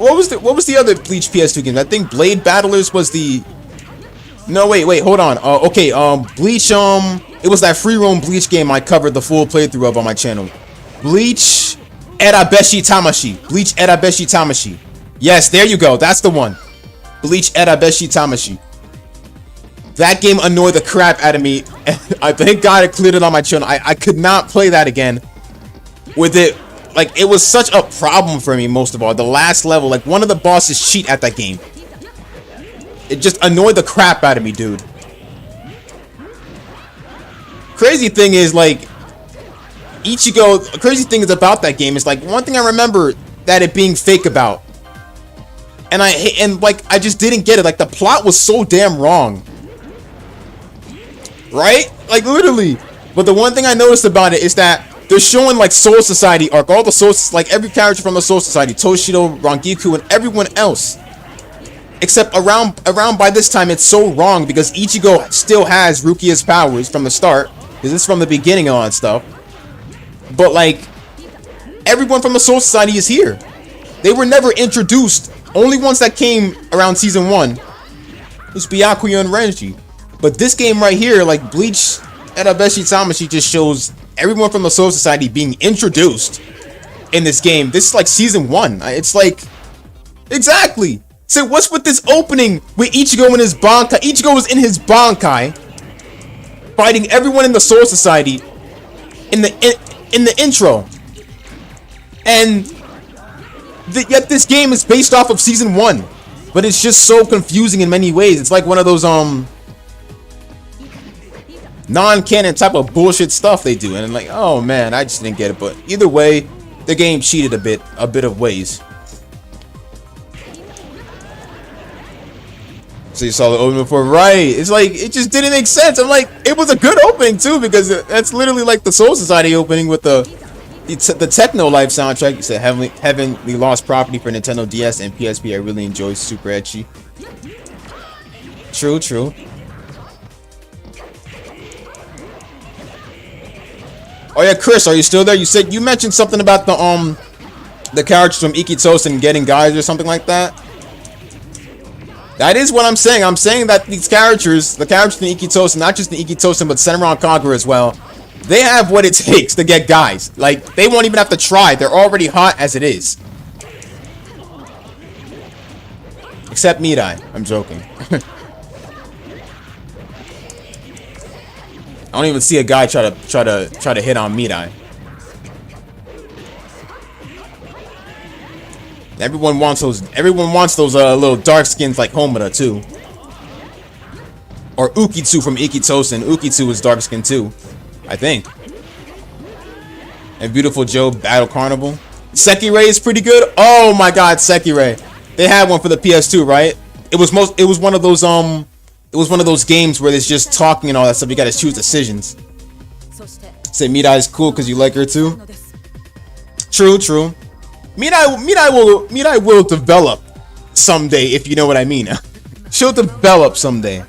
Bleach PS2 game? I think Blade Battlers was the No, wait, hold on. Okay, Bleach, it was that free roam Bleach game I covered the full playthrough of on my channel. Bleach Erabeshi Tamashi. Bleach Erabeshi Tamashi. Yes, there you go. That's the one. Bleach Erabeshi Tamashi. That game annoyed the crap out of me. I thank God it cleared it on my channel. I could not play that again. With it, like, it was such a problem for me, most of all. The last level, like, one of the bosses cheat at that game. It just annoyed the crap out of me, dude. Crazy thing is, like, crazy thing is about that game is, like, one thing I remember that it being fake about. And I just didn't get it. Like, the plot was so damn wrong. Right? Like, literally. But the one thing I noticed about it is that they're showing, like, Soul Society arc. All the Souls, like, every character from the Soul Society. Toshido, Rangiku, and everyone else. Except around by this time, it's so wrong because Ichigo still has Rukia's powers from the start. Because it's from the beginning and all that stuff. But, like, everyone from the Soul Society is here. They were never introduced. Only ones that came around season 1 was Byakuya and Renji. But this game right here, like Bleach Erabeshi Tamashi, just shows everyone from the Soul Society being introduced in this game. This is like season 1. It's like, exactly. So what's with this opening with Ichigo in his Bankai? Ichigo was in his Bankai, fighting everyone in the Soul Society in the intro, and yet this game is based off of season 1, but it's just so confusing in many ways. It's like one of those non-canon type of bullshit stuff they do, and I'm like, oh man, I just didn't get it. But either way, the game cheated a bit of ways. So you saw the opening before, right? It's like, it just didn't make sense. I'm like, it was a good opening too, because that's literally like the Soul Society opening with the Techno Life soundtrack. It's a heavenly lost property for Nintendo DS and PSP. I really enjoy. Super etchy. True. Oh yeah, Chris, are you still there? You mentioned something about the characters from Ikkitousen getting guys or something like that. That is what I'm saying. I'm saying that these characters, the characters in Ikkitousen, not just in Ikkitousen, but Senran Conqueror as well, they have what it takes to get guys. Like, they won't even have to try. They're already hot as it is. Except Mirai. I'm joking. I don't even see a guy try to hit on Mirai. Everyone wants those little dark skins like Homura too. Or Ukitsu from Ikkitousen. Ukitsu is dark skin too, I think. And Beautiful Joe Battle Carnival. Sekirei is pretty good. Oh my god, Sekirei. They had one for the PS2, right? It was one of those games where there's just talking and all that stuff. You gotta choose decisions. Say Mirai is cool because you like her too. True. Mirai will develop someday, if you know what I mean. she'll develop someday.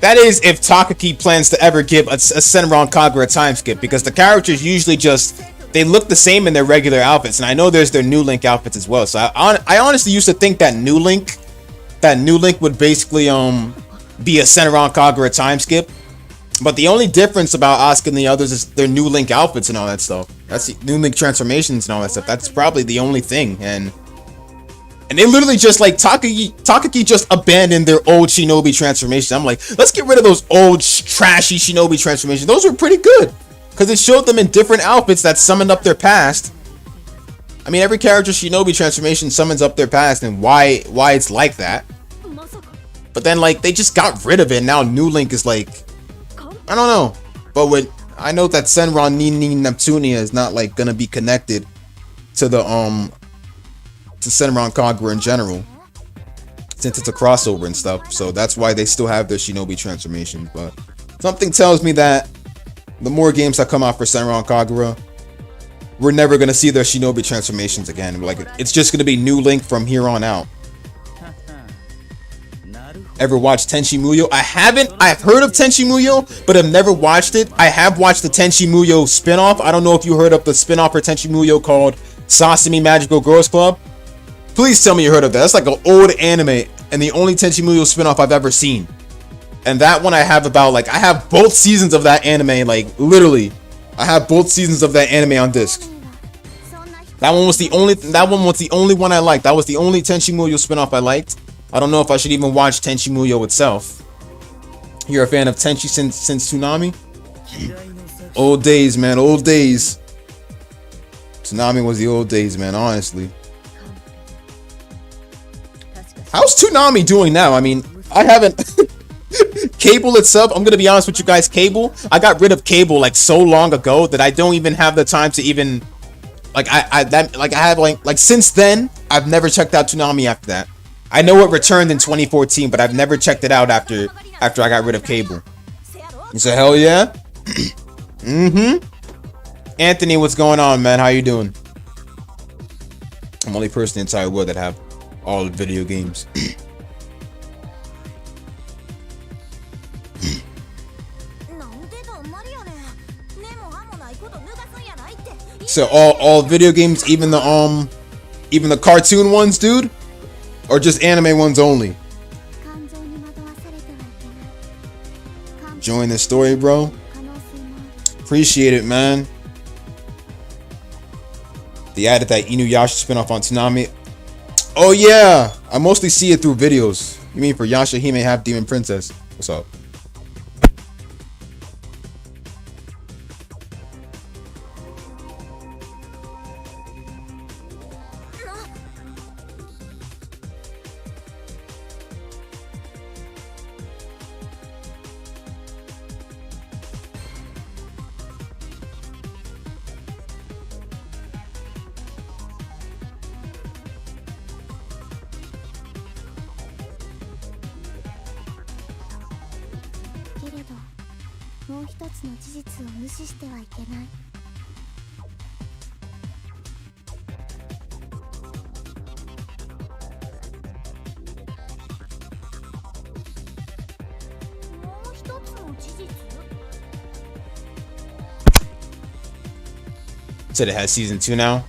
That is, if Takaki plans to ever give a Senran Kagura a time skip, because the characters usually just, they look the same in their regular outfits, and I know there's their new Link outfits as well. So I honestly used to think that new Link would basically be a Senran Kagura time skip. But the only difference about Asuka and the others is their new Link outfits and all that stuff. That's the new Link transformations and all that stuff. That's probably the only thing. And they literally just like Takaki just abandoned their old Shinobi transformations. I'm like, let's get rid of those old trashy Shinobi transformations. Those were pretty good because it showed them in different outfits that summoned up their past. I mean, every character's Shinobi transformation summons up their past and why it's like that. But then like they just got rid of it. And now New Link is like, I don't know. But I know that Senran Nini Neptunia is not like gonna be connected to the to Senran Kagura in general, since it's a crossover and stuff. So that's why they still have their Shinobi transformation. But something tells me that the more games that come out for Senran Kagura, we're never gonna see their Shinobi transformations again. Like it's just gonna be New Link from here on out. Ever watched Tenchi Muyo? I haven't. I've heard of Tenchi Muyo, but I've never watched it. I have watched the Tenchi Muyo spin-off. I don't know if you heard of the spin-off for Tenchi Muyo called Sasami Magical Girls Club. Please tell me you heard of that. That's like an old anime and the only Tenchi Muyo spin-off I've ever seen. And that one I have about like, I have both seasons of that anime, like literally. I have both seasons of that anime on disc. That one was the only one I liked. That was the only Tenchi Muyo spin-off I liked. I don't know if I should even watch Tenchi Muyo itself. You're a fan of Tenchi since Tsunami? Old days, man. Old days. Tsunami was the old days, man. Honestly. How's Tsunami doing now? I mean, I haven't... Cable itself, I'm gonna be honest with you guys. Cable, I got rid of Cable like so long ago that I don't even have the time to even... Like, since then, I've never checked out Tsunami after that. I know it returned in 2014, but I've never checked it out after I got rid of Cable. You say, hell yeah? Anthony, what's going on, man? How you doing? I'm the only person in the entire world that have all the video games. So all video games, even the cartoon ones, dude? Or just anime ones only? Enjoying the story, bro. Appreciate it, man. They added that Inuyasha spinoff on Tsunami. Oh yeah, I mostly see it through videos. You mean for Yashahime Half Demon Princess? What's up? Said it has season 2 now.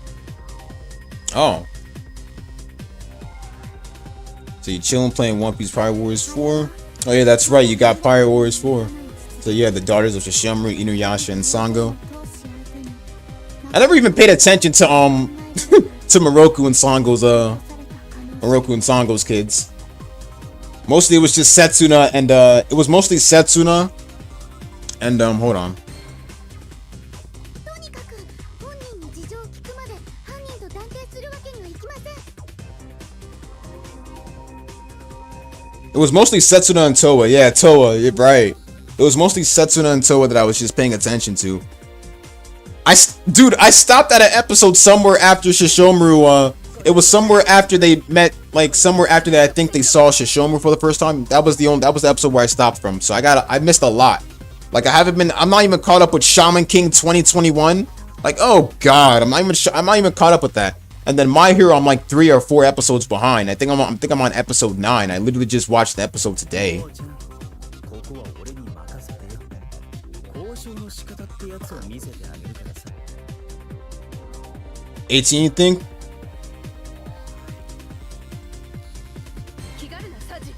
Oh. So you chilling playing One Piece Pirate Warriors 4? Oh yeah, that's right. You got Pirate Warriors 4. So yeah, the daughters of Shishomaru, Inuyasha, and Sango. I never even paid attention to to Moroku and Sango's kids. Mostly it was just Setsuna and it was mostly Setsuna and hold on. It was mostly Setsuna and Towa. Yeah, Towa, you're right. It was mostly Setsuna and Towa that I was just paying attention to. I stopped at an episode somewhere after Shishomaru. It was somewhere after they met, like somewhere after that. I think they saw Shishomaru for the first time. That was the episode where I stopped from. So I missed a lot. Like I'm not even caught up with Shaman King 2021. Like, oh god, I'm not even caught up with that. And then My Hero, I'm like 3 or 4 episodes behind. I think I'm on episode 9. I literally just watched the episode today. 18, you think? 気軽なサジ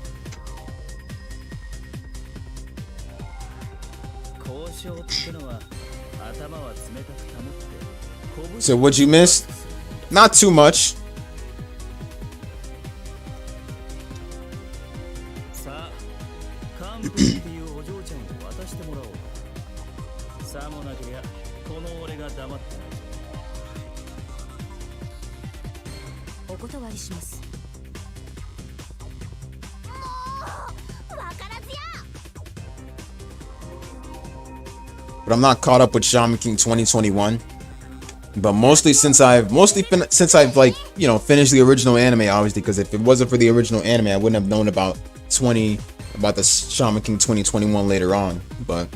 So what'd you miss? Not too much. But I'm not caught up with Shaman King 2021. But mostly since I've like, you know, finished the original anime, obviously, because if it wasn't for the original anime, I wouldn't have known about the Shaman King 2021 later on. But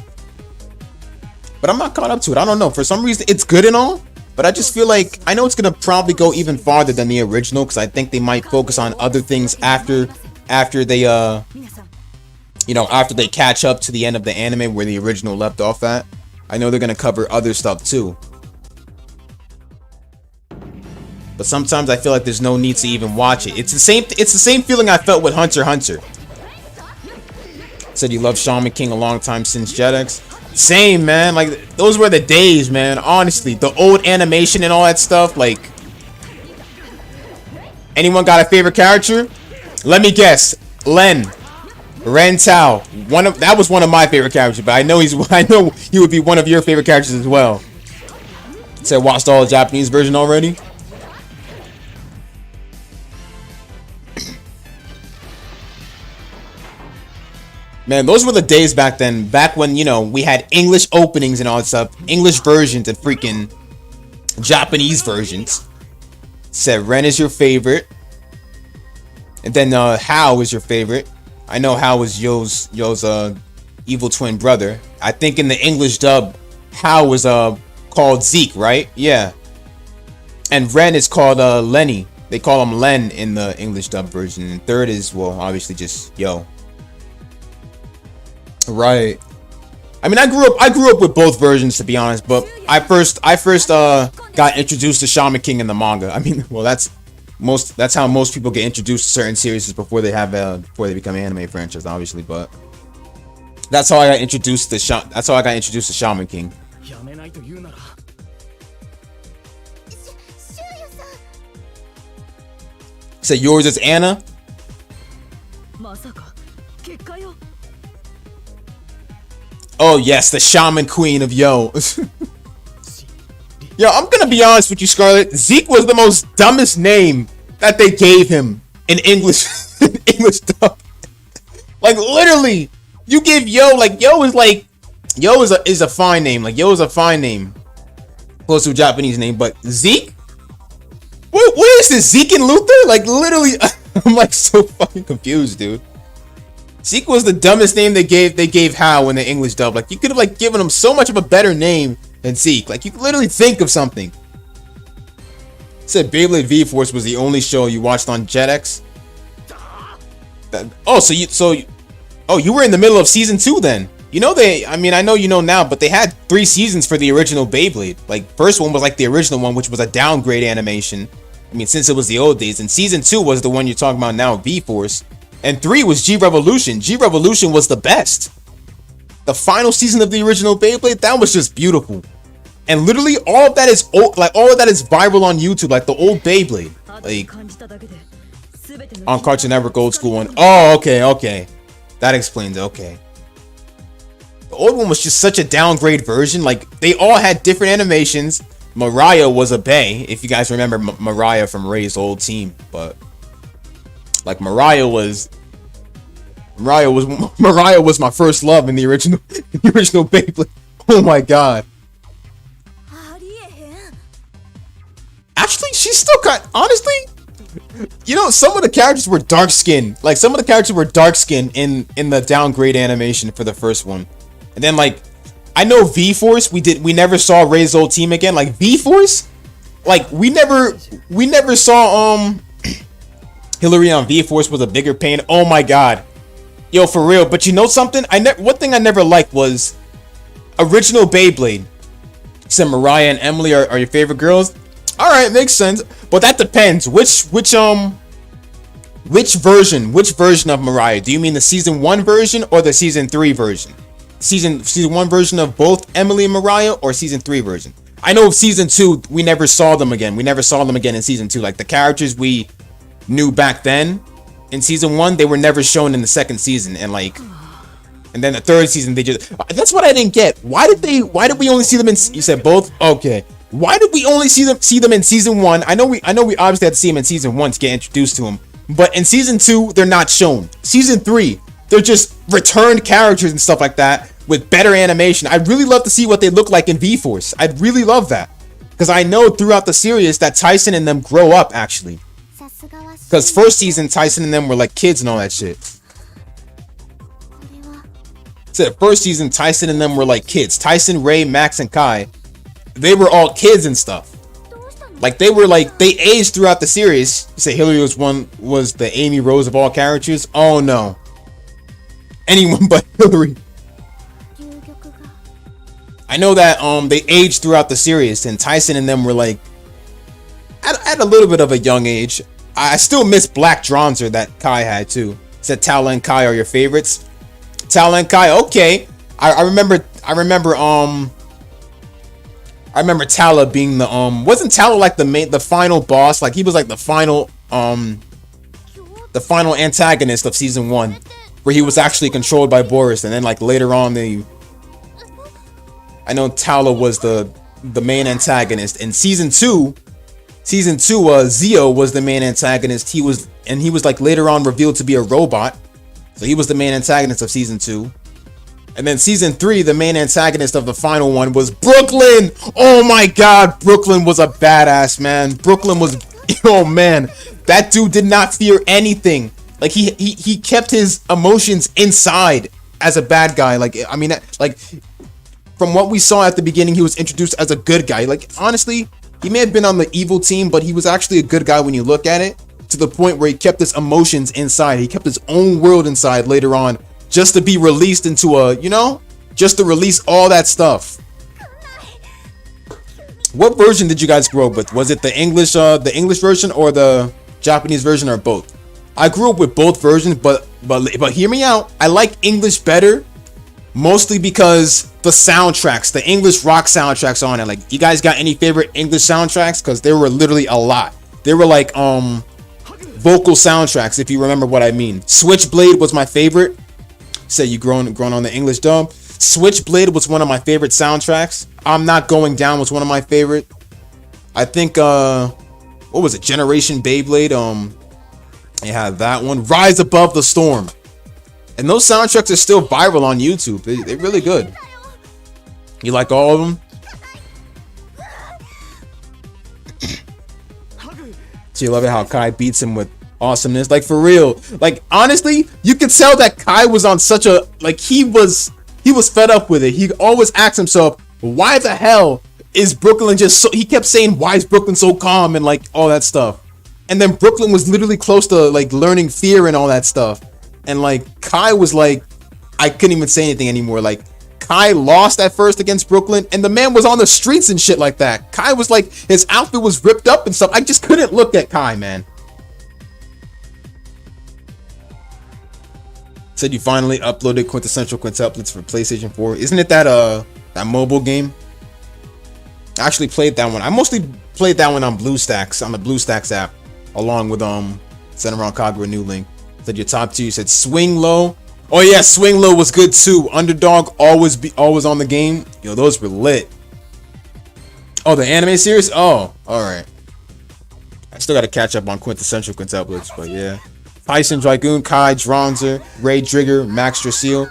I'm not caught up to it. I don't know. For some reason, it's good and all, but I just feel like I know it's gonna probably go even farther than the original, because I think they might focus on other things after they you know, after they catch up to the end of the anime where the original left off at. I know they're gonna cover other stuff too. But sometimes I feel like there's no need to even watch it. It's the same feeling I felt with Hunter x Hunter. Said you love Shaman King a long time since Jetix. Same, man. Like, those were the days, man. Honestly, the old animation and all that stuff. Like, anyone got a favorite character? Let me guess. Ren Tao. That was one of my favorite characters, but I know he would be one of your favorite characters as well. Said watched all the Japanese version already. Man, those were the days back then. Back when, you know, we had English openings and all that stuff. English versions and freaking Japanese versions. Said Ren is your favorite. And then Hao is your favorite. I know Hao was Yo's evil twin brother. I think in the English dub, Hao was called Zeke, right? Yeah. And Ren is called Lenny. They call him Len in the English dub version. And third is, well, obviously just Yo. Right. I mean, I grew up with both versions, to be honest, but I first got introduced to Shaman King in the manga. I mean, well, that's how most people get introduced to certain series before they become anime franchise, obviously, but that's how I got introduced to Shaman King. So yours is Anna? Oh yes, the Shaman Queen of Yo. Yo, I'm gonna be honest with you, Scarlett. Zeke was the most dumbest name that they gave him in English. English dub. Like, literally, you give Yo, like, Yo is a fine name. Like, Yo is a fine name, close to a Japanese name. But Zeke, what is this? Zeke and Luther? Like, literally, I'm like so fucking confused, dude. Zeke was the dumbest name they gave Hao in the English dub. Like, you could have like given him so much of a better name than Zeke. Like, you could literally think of something. Said Beyblade V-Force was the only show you watched on Jetix. You were in the middle of season 2 then. You know I know you know now, but they had 3 seasons for the original Beyblade. Like, first one was like the original one, which was a downgrade animation. I mean, since it was the old days. And season 2 was the one you're talking about now, V-Force. And 3 was G-Revolution. G-Revolution was the best. The final season of the original Beyblade, that was just beautiful. And literally all of that is viral on YouTube, like the old Beyblade. Like, on Cartoon Network old school one. Oh, okay. That explains it, okay. The old one was just such a downgrade version. Like, they all had different animations. Mariah was a bae, if you guys remember Mariah from Ray's old team, but like Mariah was my first love in the original Beyblade. Oh my god. Actually, she's still honestly, you know, some of the characters were dark skinned. Like, some of the characters were dark skinned in the downgrade animation for the first one. And then, like, I know V-Force, we never saw Ray's old team again. Like, V-Force, like we never saw Hillary on V-Force was a bigger pain. Oh my god. Yo, for real. But you know something? One thing I never liked was original Beyblade. Said Mariah and Emily are your favorite girls. All right, makes sense. But that depends. Which version of Mariah? Do you mean the season 1 version or the season 3 version? Season 1 version of both Emily and Mariah, or season 3 version? I know of season 2, we never saw them again. We never saw them again in season 2. Like the characters we knew back then in season 1, they were never shown in the second season, and then the third season they just, that's what I didn't get. Why did we only see them in, you said both? Okay. Why did we only see them in season 1? I know we obviously had to see them in season 1 to get introduced to them, but in season 2 they're not shown. Season 3 they're just returned characters and stuff like that with better animation. I'd really love to see what they look like in V-Force. I'd really love that, because I know throughout the series that Tyson and them grow up actually. Because first season Tyson and them were like kids and all that shit. So first season Tyson and them were like kids. Tyson, Ray, Max, and Kai, they were all kids and stuff. Like they aged throughout the series. You say Hillary was the Amy Rose of all characters? Oh no. Anyone but Hillary. I know that they aged throughout the series, and Tyson and them were like at a little bit of a young age. I still miss Black Dronzer that Kai had too. Said Tala and Kai are your favorites. Tala and Kai, okay. I remember Tala being the wasn't Tala like the final boss? Like he was like the final antagonist of season 1, where he was actually controlled by Boris, and then like later on I know Tala was the main antagonist. In season 2, Zio was the main antagonist. He was like later on revealed to be a robot. So he was the main antagonist of season 2. And then season 3, the main antagonist of the final one was Brooklyn. Oh my god, Brooklyn was a badass, man. Brooklyn was, oh man, that dude did not fear anything. Like he kept his emotions inside as a bad guy. Like, I mean, like from what we saw at the beginning, he was introduced as a good guy. Like, honestly, he may have been on the evil team, but he was actually a good guy when you look at it, to the point where he kept his emotions inside. He kept his own world inside later on, just to be released into a, just to release all that stuff. What version did you guys grow up with? Was it the English version or the Japanese version, or both? I grew up with both versions, but hear me out. I like English better, mostly because the soundtracks, the English rock soundtracks on it. Like, you guys got any favorite English soundtracks? Because there were literally a lot. They were like vocal soundtracks, if you remember what I mean. Switchblade was my favorite. Say you grown on the English dub. Switchblade was one of my favorite soundtracks. I'm Not Going Down was one of my favorite. I think what was it? Generation Beyblade. They had that one. Rise Above the Storm. And those soundtracks are still viral on YouTube. They're really good. You like all of them? So you love it how Kai beats him with awesomeness. Like, for real. Like, honestly, you could tell that Kai was on such a, like, he was fed up with it. He always asked himself, why the hell is Brooklyn just so, he kept saying, why is Brooklyn so calm, and like all that stuff. And then Brooklyn was literally close to like learning fear and all that stuff. And like Kai was like, I couldn't even say anything anymore. Like, Kai lost at first against Brooklyn, and the man was on the streets and shit like that. Kai was like, his outfit was ripped up and stuff. I just couldn't look at Kai, man. Said you finally uploaded Quintessential Quintuplets for PlayStation 4. Isn't it that mobile game? I actually played that one. I mostly played that one on BlueStacks, on the BlueStacks app, along with Senran Kagura New Link. Said your top 2. You said Swing Low. Oh yeah, Swing Low was good too. Underdog always on the game. Yo, those were lit. Oh, the anime series? Oh, alright. I still gotta catch up on Quintessential Quintuplets, but yeah. Tyson, Dragoon, Kai, Dronzer, Ray Drigger, Max Drasil.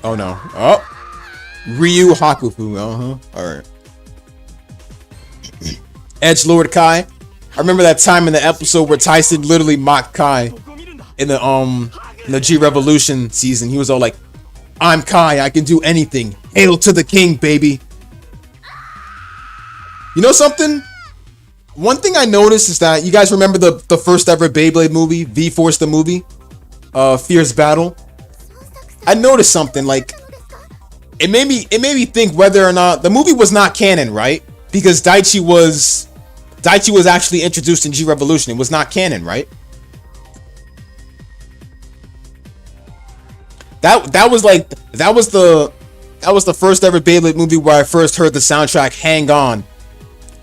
Oh no. Oh! Ryu Hakufu. Alright. Edgelord Kai. I remember that time in the episode where Tyson literally mocked Kai in the G Revolution season. He was all like, I'm Kai, I can do anything. Hail to the king, baby. You know something? One thing I noticed is that you guys remember the first ever Beyblade movie, V-Force the movie? Fierce Battle. I noticed something, like it made me think whether or not the movie was not canon, right? Because Daichi was actually introduced in G Revolution. It was not canon, right? That was the first ever Beyblade movie where I first heard the soundtrack Hang On.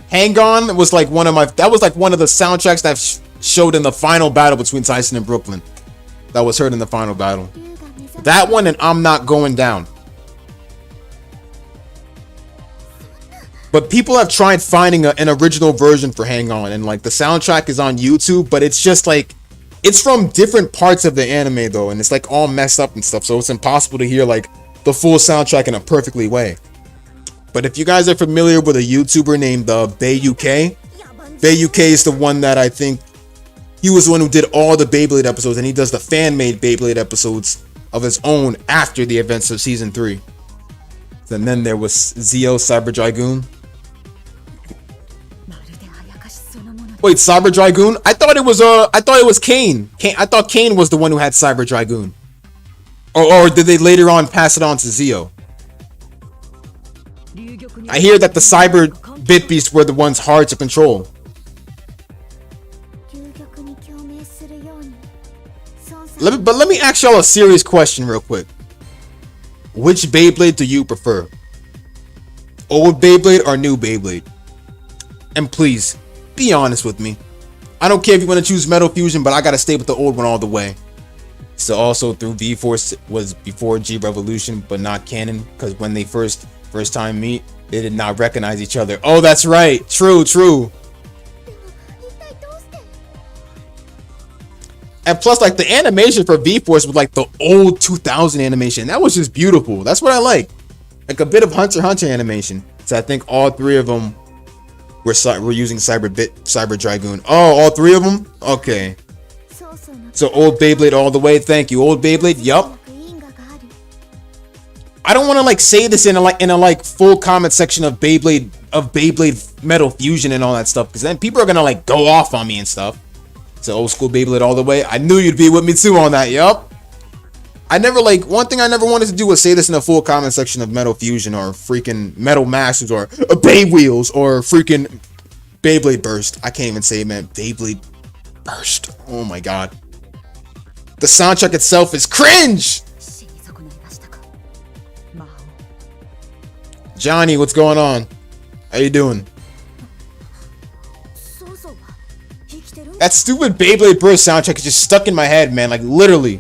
Hang On was like one of the soundtracks that showed in the final battle between Tyson and Brooklyn. That was heard in the final battle. That one and I'm Not Going Down. But people have tried finding an original version for Hang On, and like the soundtrack is on YouTube, but it's just like it's from different parts of the anime though, and it's like all messed up and stuff, so it's impossible to hear like the full soundtrack in a perfectly way. But if you guys are familiar with a YouTuber named BayUK, BayUK is the one that I think he was the one who did all the Beyblade episodes, and he does the fan-made Beyblade episodes of his own after the events of season 3. And then there was Zeo Cyber Dragoon. Wait, Cyber Dragoon? I thought it was Kane. I thought Kane was the one who had Cyber Dragoon. Or did they later on pass it on to Zeo? I hear that the Cyber Bit Beasts were the ones hard to control. Let me ask y'all a serious question real quick. Which Beyblade do you prefer? Old Beyblade or new Beyblade? And please, be honest with me. I don't care if you want to choose Metal Fusion, but I gotta stay with the old one all the way. So also through V-Force was before G Revolution, but not canon, because when they first time meet, they did not recognize each other. Oh, that's right. True. And plus, like, the animation for V-Force was like the old 2000 animation. That was just beautiful. That's what I like. Like a bit of Hunter x Hunter animation. So I think all three of them were using Cyber Dragoon. Oh, all three of them? Okay. So old Beyblade all the way. Thank you. Old Beyblade. Yup. I don't want to like say this in a full comment section of Beyblade Metal Fusion and all that stuff, because then people are gonna like go off on me and stuff. So old school Beyblade all the way. I knew you'd be with me too on that. Yup. One thing I never wanted to do was say this in a full comment section of Metal Fusion or freaking Metal Masters or Bay Wheels or freaking Beyblade Burst. I can't even say it, man. Beyblade Burst. Oh my god. The soundtrack itself is cringe. Johnny, what's going on? How you doing? That stupid Beyblade Burst soundtrack is just stuck in my head, man. Like, literally.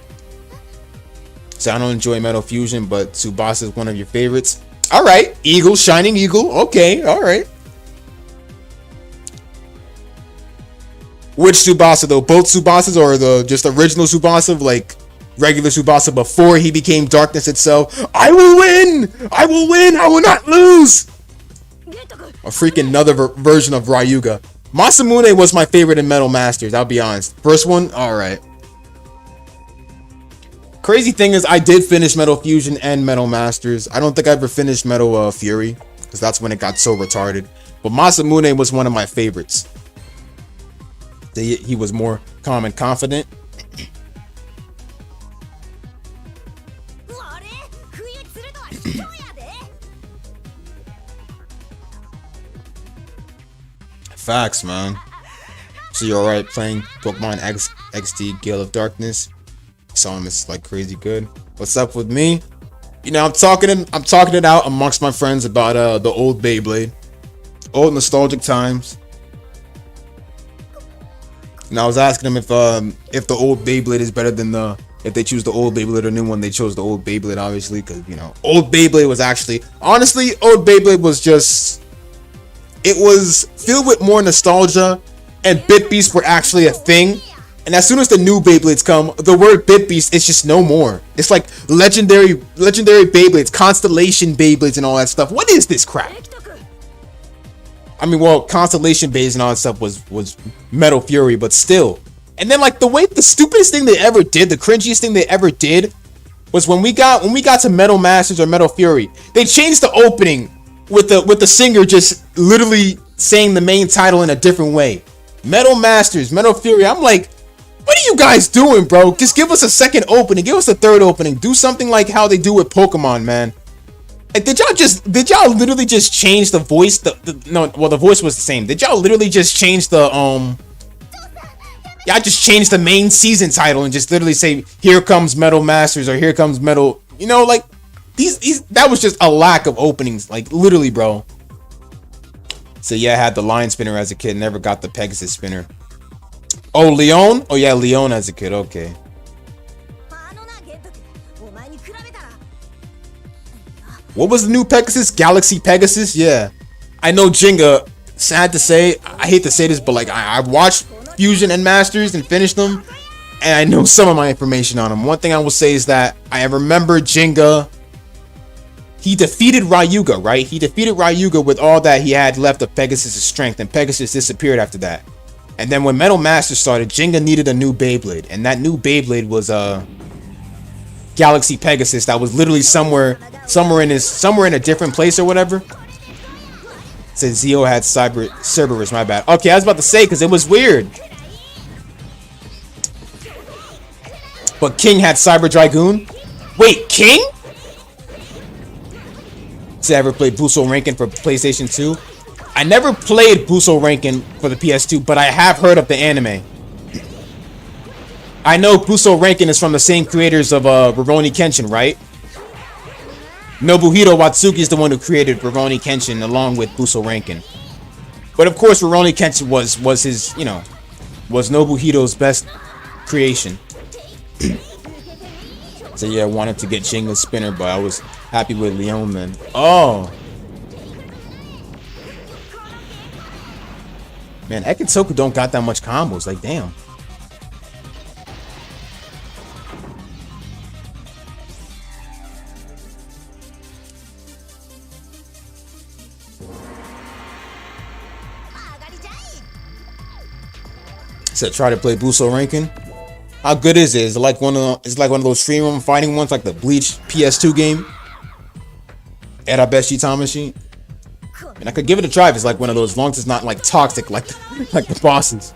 So I don't enjoy Metal Fusion, but Tsubasa is one of your favorites. Alright. Eagle, Shining Eagle. Okay, alright. Which Tsubasa, though? Both Tsubasas or the just original Tsubasa? Like, regular Tsubasa before he became darkness itself? I will win! I will win! I will not lose! A freaking another version of Ryuga. Masamune was my favorite in Metal Masters, I'll be honest. First one, alright. Crazy thing is, I did finish Metal Fusion and Metal Masters. I don't think I ever finished Metal Fury, because that's when it got so retarded. But Masamune was one of my favorites. He was more calm and confident. Facts, man. So you're alright playing Pokemon XD Gale of Darkness? Saw him, it's like crazy good. What's up with me? You know, I'm talking it out amongst my friends about the old Beyblade, old nostalgic times. And I was asking them if the old Beyblade is better than if they choose the old Beyblade or new one. They chose the old Beyblade, obviously, because you know, old Beyblade was actually, honestly, old Beyblade was just, it was filled with more nostalgia, and Bit Beasts were actually a thing. And as soon as the new Beyblades come, the word Bit Beast is just no more. It's like legendary Beyblades, Constellation Beyblades, and all that stuff. What is this crap? I mean, well, Constellation Base and all that stuff was Metal Fury, but still. And then like the stupidest thing they ever did, the cringiest thing they ever did, was when we got to Metal Masters or Metal Fury, they changed the opening with the singer just literally saying the main title in a different way. Metal Masters, Metal Fury. I'm like, what are you guys doing, bro? Just give us a second opening, give us a third opening, do something like how they do with Pokemon, man. Like, did y'all literally just change the voice? The voice was the same. Did y'all literally just change the y'all just changed the main season title and just literally say, here comes Metal Masters or here comes Metal, you know, like these that was just a lack of openings, like literally, bro. So yeah, I had the Lion Spinner as a kid, never got the Pegasus Spinner. Oh, Leon? Oh yeah, Leon as a kid, okay. What was the new Pegasus? Galaxy Pegasus? Yeah. I know Jenga, sad to say, I hate to say this, but like I watched Fusion and Masters and finished them, and I know some of my information on them. One thing I will say is that I remember Jenga, he defeated Ryuga, right? He defeated Ryuga with all that he had left of Pegasus' strength, and Pegasus disappeared after that. And then when Metal Master started, Jenga needed a new Beyblade, and that new Beyblade was Galaxy Pegasus that was literally somewhere in a different place or whatever. Said Zio had Cerberus, my bad. Okay, I was about to say because it was weird. But King had Cyber Dragoon. Wait, King? Did I ever play Buso Rankin for PlayStation 2? I never played Buso Rankin for the PS2, but I have heard of the anime. I know Buso Rankin is from the same creators of Rurouni Kenshin, right? Nobuhiro Watsuki is the one who created Rurouni Kenshin along with Buso Rankin. But of course, Rurouni Kenshin was his, you know, was Nobuhiro's best creation. So yeah, I wanted to get Jenga's Spinner, but I was happy with Leon then. Oh. Man, Ikkitousen don't got that much combos, like damn. So try to play Buso Rankin. How good is it? Is it like one of those free roam fighting ones, like the Bleach PS2 game? Erabeshi Tamashi. And I could give it a try if it's like one of those, as long as it's not like toxic like the bosses.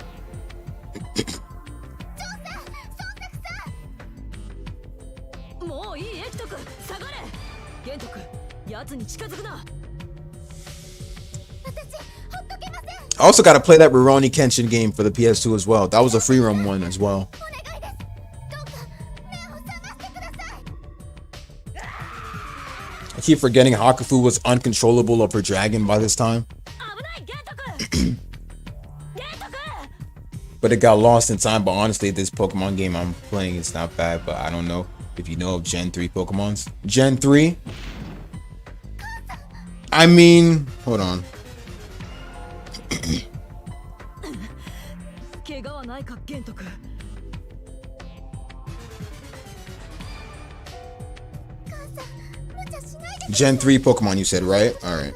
I also got to play that Rurouni Kenshin game for the PS2 as well. That was a free roam one as well. I keep forgetting Hakufu was uncontrollable of her dragon by this time. But it got lost in time. But honestly, this Pokemon game I'm playing is not bad. But I don't know if you know of Gen 3 Pokemons. Gen 3? I mean, hold on. Gen 3 Pokemon, you said, right? Alright.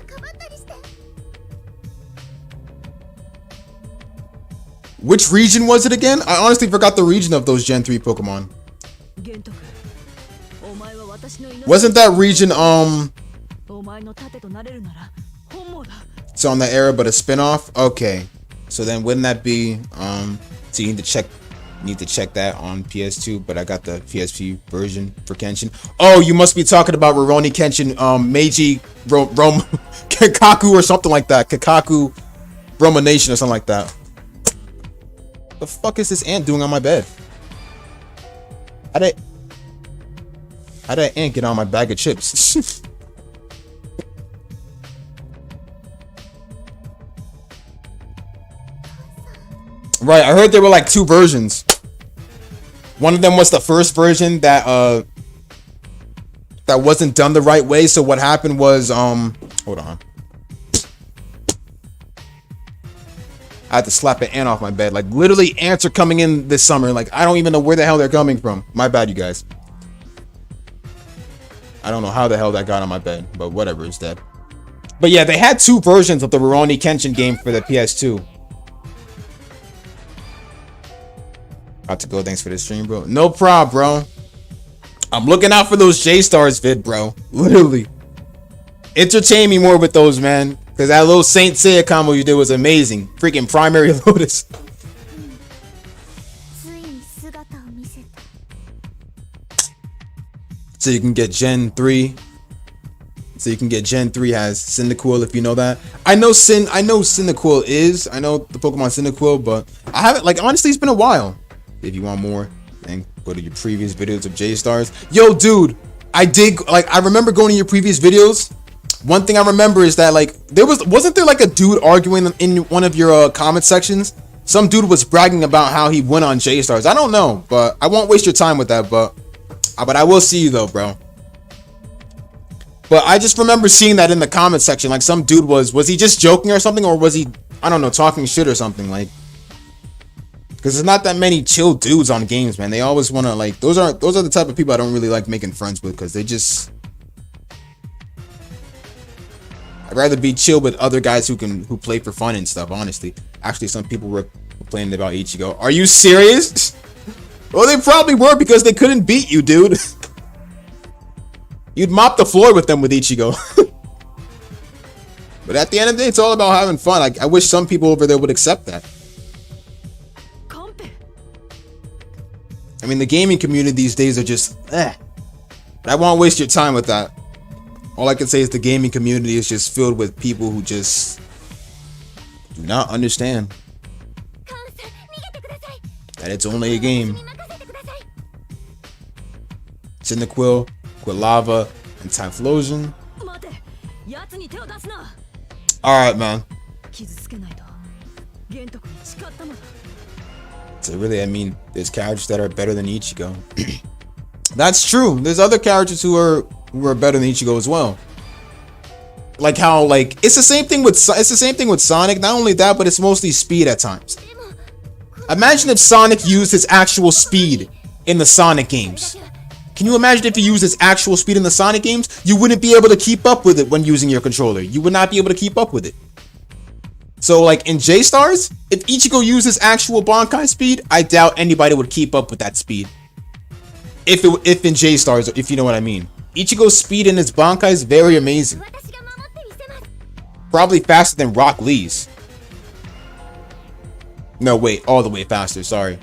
Which region was it again? I honestly forgot the region of those Gen 3 Pokemon. Wasn't that region, it's on the era, but a spin-off? Okay. So then wouldn't that be, so you need to check that on PS2, but I got the PSP version for Kenshin. Oh, you must be talking about Rurouni Kenshin, Meiji Kakaku or something like that. Kakaku Romanation or something like that. The fuck is this ant doing on my bed? How did that ant get on my bag of chips? Right, I heard there were like two versions. One of them was the first version that wasn't done the right way. So what happened was hold on. I had to slap an ant off my bed. Like literally ants are coming in this summer. Like I don't even know where the hell they're coming from. My bad, you guys. I don't know how the hell that got on my bed, but whatever, it's dead. But yeah, they had two versions of the Rurouni Kenshin game for the PS2. About to go. Thanks for the stream, bro. No problem, bro. I'm looking out for those J-Stars vid, bro. Literally. Entertain me more with those, man. Because that little Saint Seiya combo you did was amazing. Freaking Primary Lotus. ついに姿を見せた。 So you can get Gen 3. So you can get Gen 3 has Cyndaquil, if you know that. I know Cyndaquil is. I know the Pokemon Cyndaquil, but I haven't, like, honestly, it's been a while. If you want more, then go to your previous videos of J-Stars. Yo, dude, I remember going to your previous videos. One thing I remember is that, like, wasn't there like a dude arguing in one of your comment sections? Some dude was bragging about how he went on J-Stars. I don't know, but I won't waste your time with that, but I will see you though, bro. But I just remember seeing that in the comment section. Like, some dude was he just joking or something, or was he, I don't know, talking shit or something, like, because there's not that many chill dudes on games, man. They always want to, like, those are the type of people I don't really like making friends with, because they just, I'd rather be chill with other guys who play for fun and stuff, honestly. Actually, some people were complaining about Ichigo. Are you serious? Well, they probably were, because they couldn't beat you, dude. You'd mop the floor with them with Ichigo. But at the end of the day, it's all about having fun. Like, I wish some people over there would accept that. I mean, the gaming community these days are just, But I won't waste your time with that. All I can say is the gaming community is just filled with people who just do not understand that it's only a game. Cyndaquil, Quilava, and Typhlosion. Alright, man. So really, I mean, there's characters that are better than Ichigo. That's true. There's other characters who are better than Ichigo as well. Like how, like, it's the same thing with Sonic. Not only that, but it's mostly speed at times. Imagine if Sonic used his actual speed in the Sonic games. Can you imagine if he used his actual speed in the Sonic games? You wouldn't be able to keep up with it when using your controller. You would not be able to keep up with it. So, like, in J-Stars, if Ichigo used his actual Bankai speed, I doubt anybody would keep up with that speed. If in J-Stars, if you know what I mean. Ichigo's speed in his Bankai is very amazing. Probably faster than Rock Lee's. No, wait, all the way faster, sorry.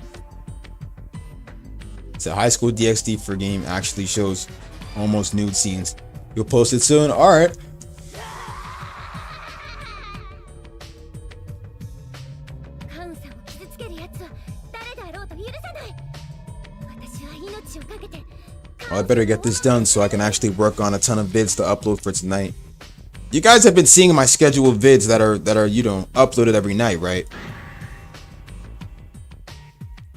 So High School DxD for game actually shows almost nude scenes. You'll post it soon? Alright. Well, I better get this done so I can actually work on a ton of vids to upload for tonight. You guys have been seeing my scheduled vids that are you know, uploaded every night, right?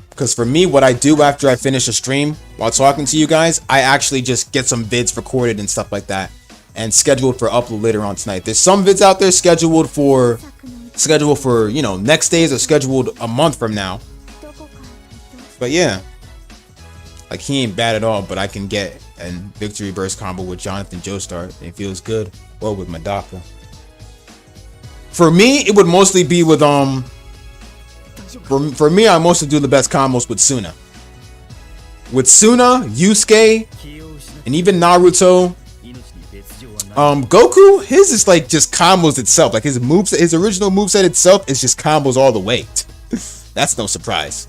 Because for me, what I do after I finish a stream while talking to you guys, I actually just get some vids recorded and stuff like that and scheduled for upload later on tonight. There's some vids out there scheduled for you know, next days, or scheduled a month from now. But yeah, like, he ain't bad at all, but I can get a victory burst combo with Jonathan Joestar. It feels good. Or with Madaka. For me, it would mostly be with for me, I mostly do the best combos with Suna. With Suna, Yusuke, and even Naruto. Goku, his is like just combos itself. Like, his original moveset itself is just combos all the way. That's no surprise.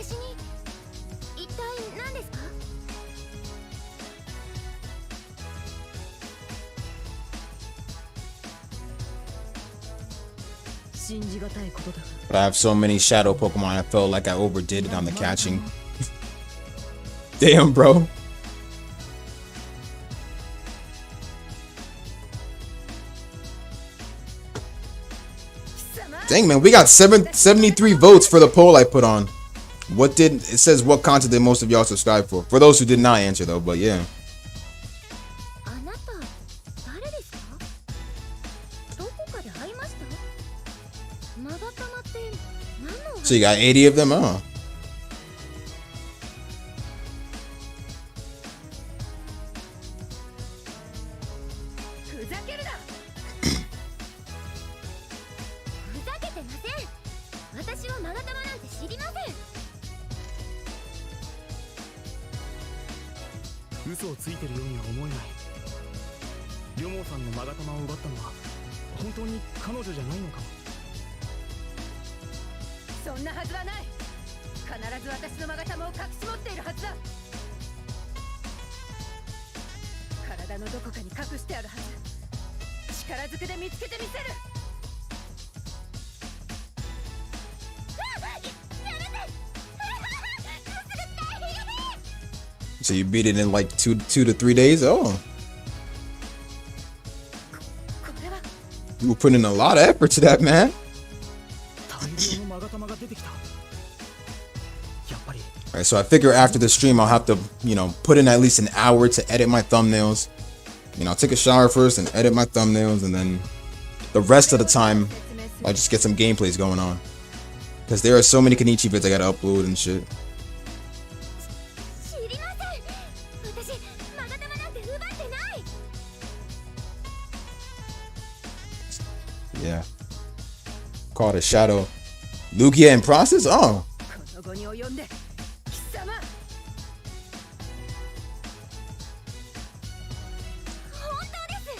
私に一体何ですか？信じがたいことだが But I have so many shadow Pokemon, I felt like I overdid it on the catching. Damn, bro. Dang, man, we got 73 votes for the poll I put on. What did it says? What content did most of y'all subscribe for? For those who did not answer though, but yeah. あなた誰ですか？どこかで会いました？マガタマって何のお話？ So you got 80 of them, huh? ふざけるな。ふざけてません。私はマガタマなんて知りません。嘘をついてるようには思えない。リョモさんのマガタマを奪ったのは本当に彼女じゃないのかも。そんなはずはない。必ず私のマガタマを隠し持っているはずだ。体のどこかに隠してあるはず。力ずくで見つけてみせる。 So you beat it in like two to 3 days? Oh. You were putting in a lot of effort to that, man. 大量のマガタマが出てきた。やっぱり Alright, so I figure after the stream I'll have to, you know, put in at least an hour to edit my thumbnails. You know, I'll take a shower first and edit my thumbnails, and then the rest of the time I'll just get some gameplays going on. Because there are so many Kenichi vids I gotta upload and shit. 知りません。私マガタマなんて奪ってない。 Yeah. Called a shadow. Lugia in process? Oh. この後に及んで貴様。 本当です。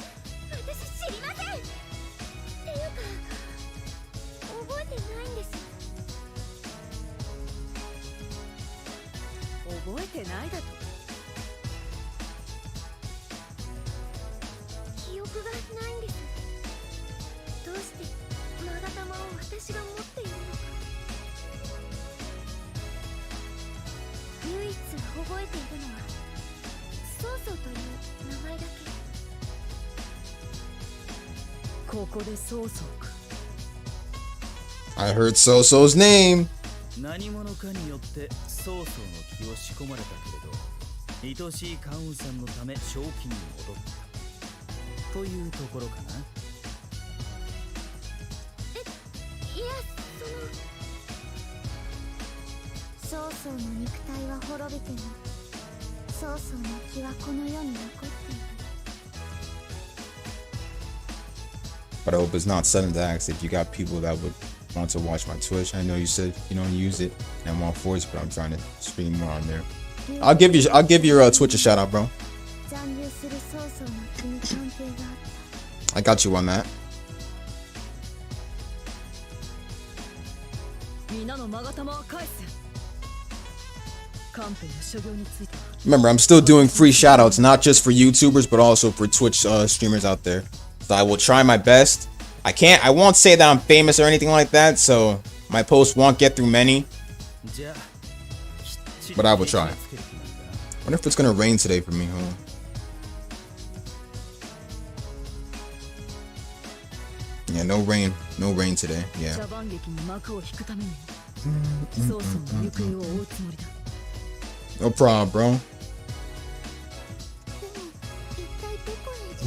私知りません。っていうか覚えてないんです。覚えてないだと。記憶がないんです。どうしてマガタマを私が持っているのか。唯一覚えているのはソーソーという名前だけ。ここでそうそうか。 I heard So-So's name. 何者かによって曹操の気を仕込まれたけれど、愛しい関羽さんのため正気に戻ったというところかな。いや、ソーソーの肉体は滅びてもソーソーの気はこの世に残っている。 But I hope it's not sudden to ask if you got people that would want to watch my Twitch. I know you said you don't use it and I'm all for it, but I'm trying to stream more on there. I'll give your Twitch a shout out, bro. 残留するソーソーの気に関係があった。 I got you on that. 皆のマガタマは返す。カンペの所業については Remember, I'm still doing free shoutouts, not just for YouTubers, but also for Twitch streamers out there. So I will try my best. I won't say that I'm famous or anything like that, so my posts won't get through many. じゃあ、 But I will try. Wonder if it's gonna rain today for me, huh? Yeah, no rain today. Yeah. 茶番劇に幕を引くためにも曹操の行方を追うつもりだ。 No problem, bro. でも一体どこに行け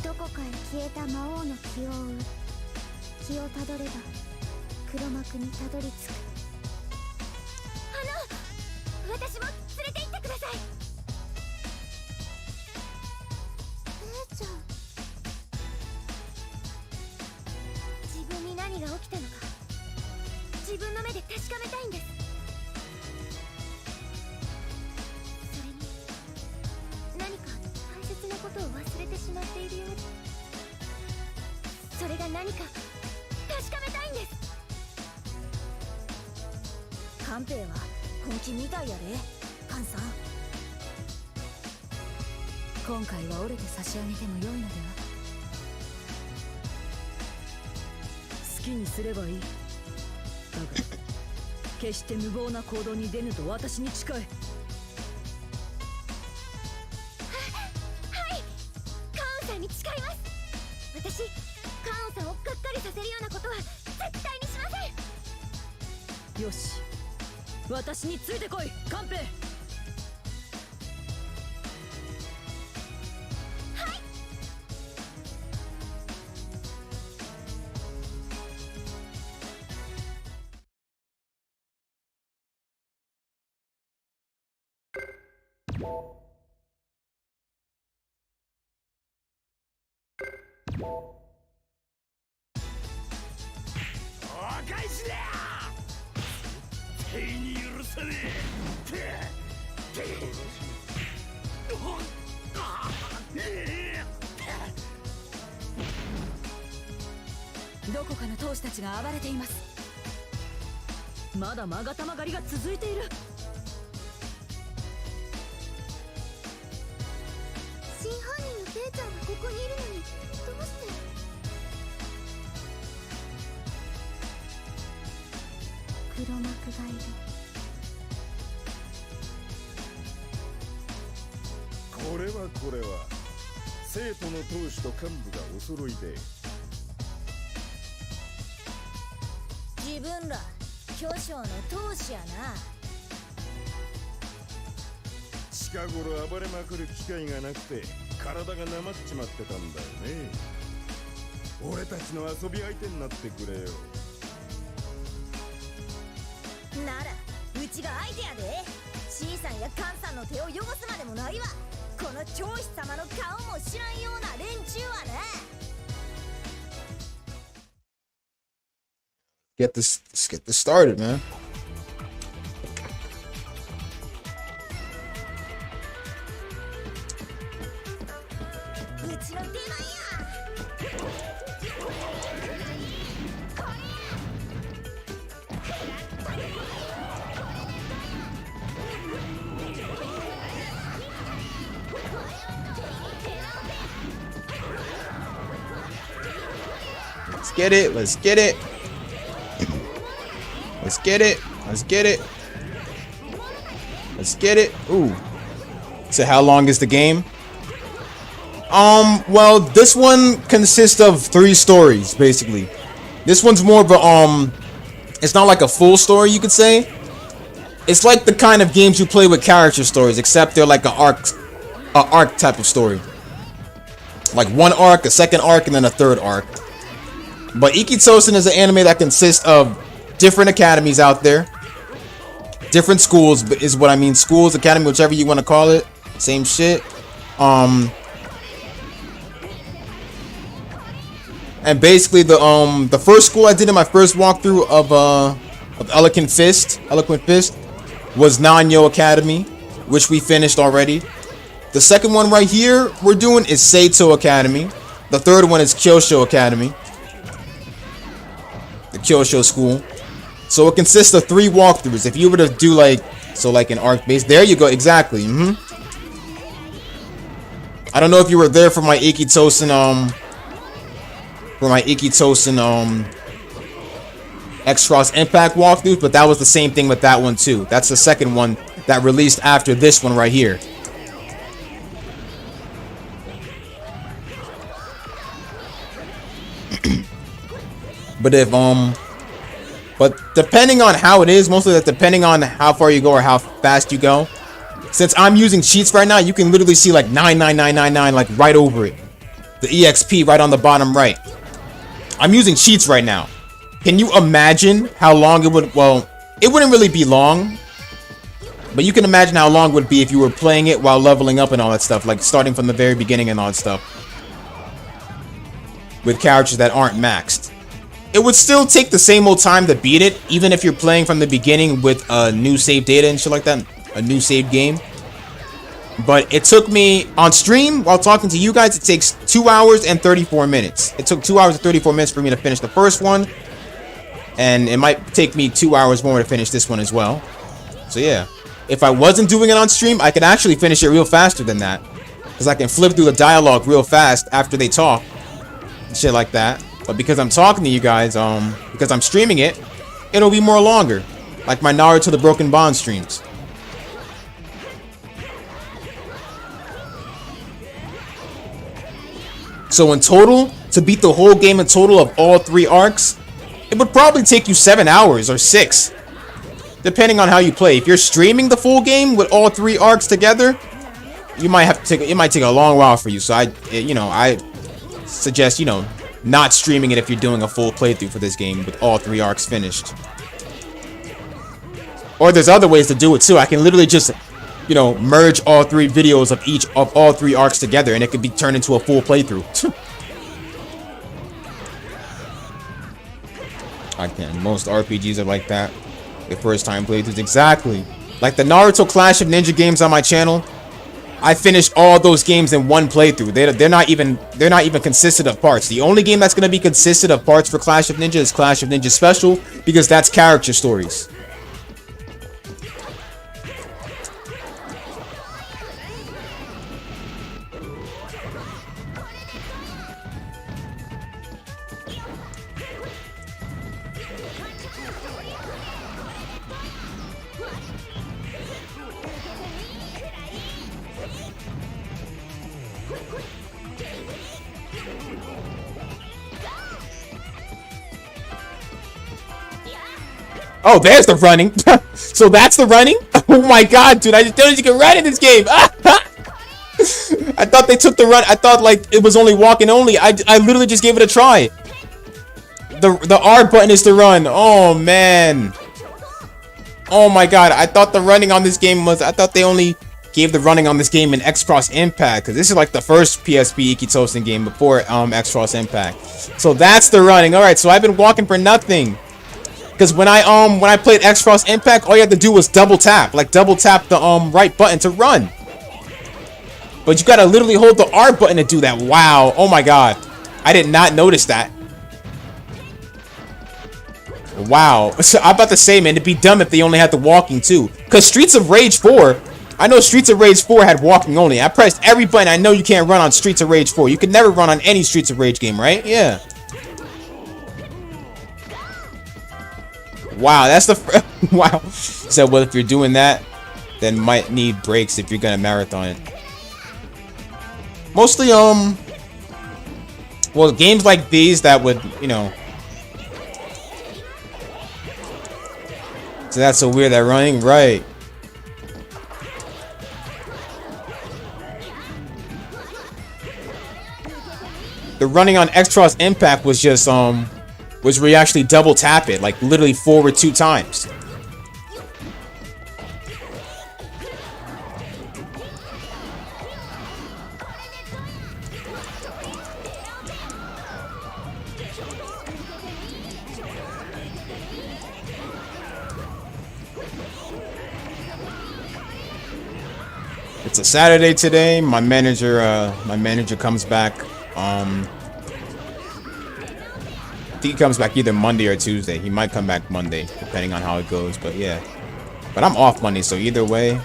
ば。どこかへ消えた魔王の気を追う。気をたどれば黒幕にたどり着く。私も連れて行ってください。姉ちゃん、自分に何が起きたのか自分の目で確かめたいんです。それに何か大切なことを忘れてしまっているようで、それが何かんです。カンペイは本気みたいやでカンさん。今回は折れて差し上げても良いのでは。好きにすればいい。だが決して無謀な行動に出ぬと私に誓え。はい、カーンさんに誓います。私カーンさんをがっかりさせるようなことは絶対にしません。よし、私についてこいカンペイ。お返しだ。絶対に許さねどこかの闘士たちが暴れています。まだ勾玉狩りが続いている。真犯人のペイちゃんがここにいるのにどうして。黒幕がいる。これは生徒の当主と幹部がお揃いで。自分ら巨匠の闘士やな。近頃暴れまくる機会がなくて体がなまっちまってたんだよね。俺たちの遊び相手になってくれよ。ならうちが相手やで。 C さんやカンさんの手を汚すまでもないわ。この教師様の顔も知らんような連中はな。Let's get this started, man. うちの出番や。Let's get it. Let's get it. Let's get it. Let's get it. Let's get it. Ooh. So how long is the game? Well, this one consists of 3 stories, basically. This one's more of a, it's not like a full story, you could say. It's like the kind of games you play with character stories, except they're like a arc type of story. Like one arc, a second arc, and then a third arc. But Ikkitousen is an anime that consists of different academies out there. Different schools is what I mean. Schools, academy, whichever you want to call it. Same shit. And basically the first school I did in my first walkthrough of Eloquent Fist was Nanyo Academy, which we finished already. The second one right here we're doing is Seito Academy. The third one is Kyosho Academy. The Kyosho school. So it consists of 3 walkthroughs. If you were to do like an arc base, there you go, exactly. I don't know if you were there for my Ikkitousen X-Cross Impact walkthroughs, but that was the same thing with that one too. That's the second one that released after this one right here. But depending on how it is, mostly that depending on how far you go or how fast you go. Since I'm using cheats right now, you can literally see like 99999 like right over it. The EXP right on the bottom right. I'm using cheats right now. Can you imagine how long it would, well, it wouldn't really be long. But you can imagine how long it would be if you were playing it while leveling up and all that stuff. Like starting from the very beginning and all that stuff. With characters that aren't maxed. It would still take the same old time to beat it, even if you're playing from the beginning with new save data and shit like that, a new save game. But it took me, on stream, while talking to you guys, it takes 2 hours and 34 minutes. It took 2 hours and 34 minutes for me to finish the first one. and it might take me 2 hours more to finish this one as well. So yeah, if I wasn't doing it on stream, I could actually finish it real faster than that, because I can flip through the dialogue real fast after they talk and shit like that. But because I'm talking to you guys, because I'm streaming it, it'll be more longer, like my Naruto the Broken Bond streams. So in total, to beat the whole game in total of all 3 arcs, it would probably take you 7 hours or 6, depending on how you play. If you're streaming the full game with all 3 arcs together, you might have to take, it might take a long while for you. So I suggest, not streaming it if you're doing a full playthrough for this game with all 3 arcs finished. Or there's other ways to do it too. I can literally just, merge all 3 videos of all 3 arcs together, and it could be turned into a full playthrough. I can. Most RPGs are like that. The first time playthroughs, exactly. Like the Naruto Clash of Ninja games on my channel, I finished all those games in one playthrough. They're not even consistent of parts. The only game that's gonna be consistent of parts for Clash of Ninja is Clash of Ninja Special, because that's character stories. Oh, there's the running. So that's the running? Oh my god, dude, I just don't think you can run in this game. I thought they took the run. I thought like it was only walking only. I literally just gave it a try. The R button is to run. Oh man. Oh my god, I thought the running on this game was, I thought they only gave the running on this game in X-Cross Impact, because this is like the first PSP Ikkitousen game before X-Cross Impact. So that's the running. Alright, so I've been walking for nothing. Because when I played X-Cross Impact, all you had to do was double tap the right button to run. But you gotta literally hold the R button to do that. Wow. Oh my god. I did not notice that. Wow. So I'm about to say, man, it'd be dumb if they only had the walking too. Because Streets of Rage 4, I know Streets of Rage 4 had walking only. I pressed every button. I know you can't run on Streets of Rage 4. You can never run on any Streets of Rage game, right? Yeah. Wow, that's the wow. So well, if you're doing that, then might need breaks if you're gonna marathon it. Mostly well, games like these that would, so that's so weird, that running, right? The running on X-Cross Impact was just was where you actually double tap it, like literally forward 2 times. It's a Saturday today. My manager comes back. I think he comes back either Monday or Tuesday. He might come back Monday, depending on how it goes. But yeah. But I'm off Monday, so either way.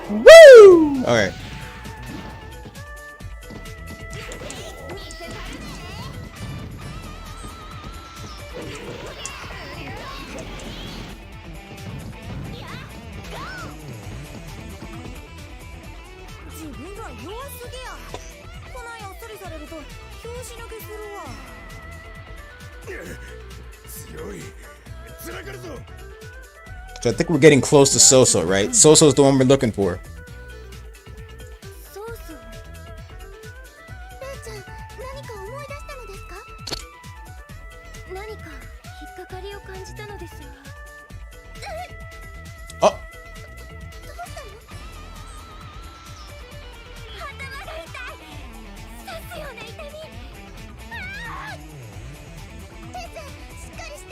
Woo! Okay. 散らかるぞ。 So I think we're getting close to Soso, right? Soso's the one we're looking for. そうそう。レイちゃん、何か思い出したのですか？何か引っかかりを感じたのですわ。Oh, どうしたの？頭が痛い。刺すような痛み。ああ！レイちゃん、しっかりして。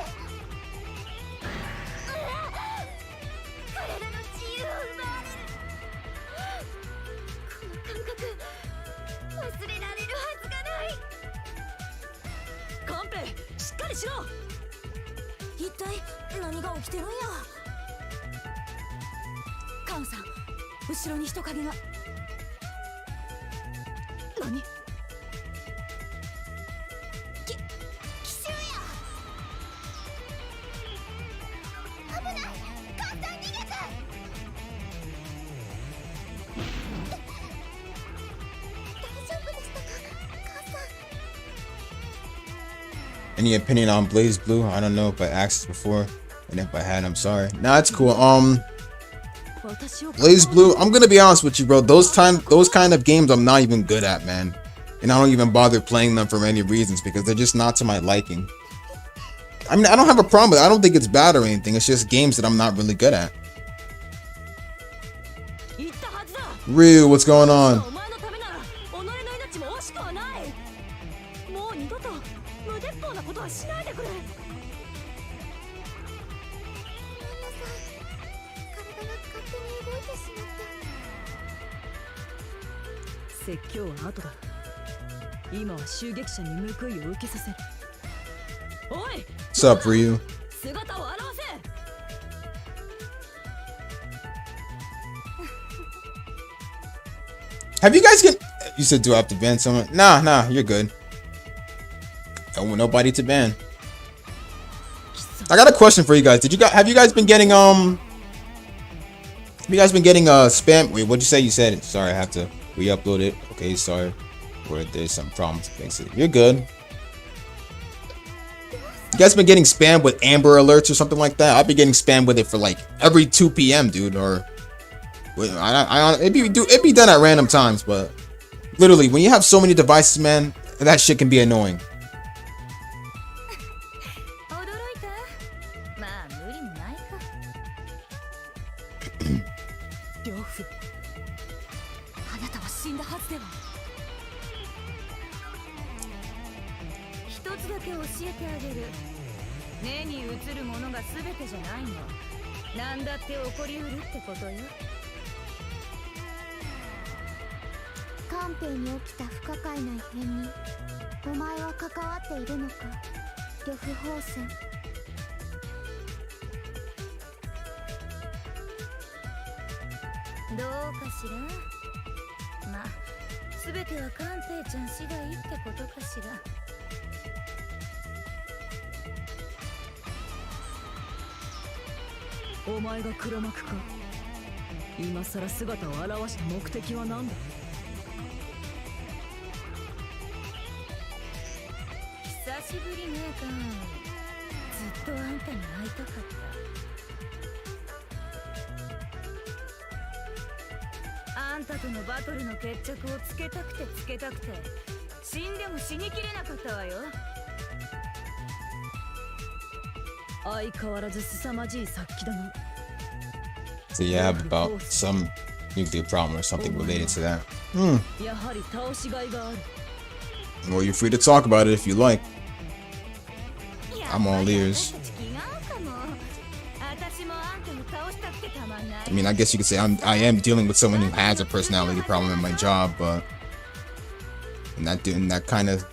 体の自由を奪われる。この感覚忘れられるはずがない。カンペしっかりしろ。一体何が起きてるんや。カンさん、後ろに人影が。何？奇襲や。危ない。簡単逃げて。大丈夫でしたか、母さん。 any opinion on Blaze Blue? I don't know if I asked this before, and if I had, I'm sorry. Nah, it's cool. 私を Blaze Blue, I'm gonna be honest with you, bro. Those kind of games I'm not even good at, man. And I don't even bother playing them for many reasons because they're just not to my liking. I mean, I don't have a problem with it. I don't think it's bad or anything. It's just games that I'm not really good at. 言ったはずだ。 Ryu, what's going on? お前のためなら己の命も惜しくはない。もう二度と無鉄砲なことはしないでくれ。ごめんなさい。体が勝手に動いてしまって。説教は後だ。今は襲撃者に報いを受けさせる。おい、 What's up, Ryu? 姿を現せ。 Have you guys You said, do I have to ban someone? Nah, you're good. I want nobody to ban. I got a question for you guys. Have you guys been getting spam? Wait, what'd you say? You said it. Sorry, I have to re-upload it. Okay, sorry. Where there's some problems. Fix it. You're good. You guys been getting spammed with Amber Alerts or something like that? I've been getting spammed with it for like every 2 p.m., dude. Or it'd be done at random times, but literally, when you have so many devices, man, that shit can be annoying. 驚いた？まあ無理もないか。両夫、あなたは死んだはずでは。一つだけ教えてあげる。目に映るものが全てじゃないの。何だって起こりうるってことよ。官兵に起きた不可解な異変にお前は関わっているのか、呂布宝泉。どうかしら。まあ全ては官兵ちゃん次第ってことかしら。お前が黒幕か。今さら姿を現した目的は何だ。久しぶりねカン。ずっとあんたに会いたかった。あんたとのバトルの決着をつけたくて死んでも死にきれなかったわよ。相変わらず凄まじい殺気だな。 So you have about some nuclear problem or something related to that. やはり倒しがいがある。 Well, you're free to talk about it if you like. I'm all ears. I mean, I guess you could say I am dealing with someone who has a personality problem in my job, but that kind of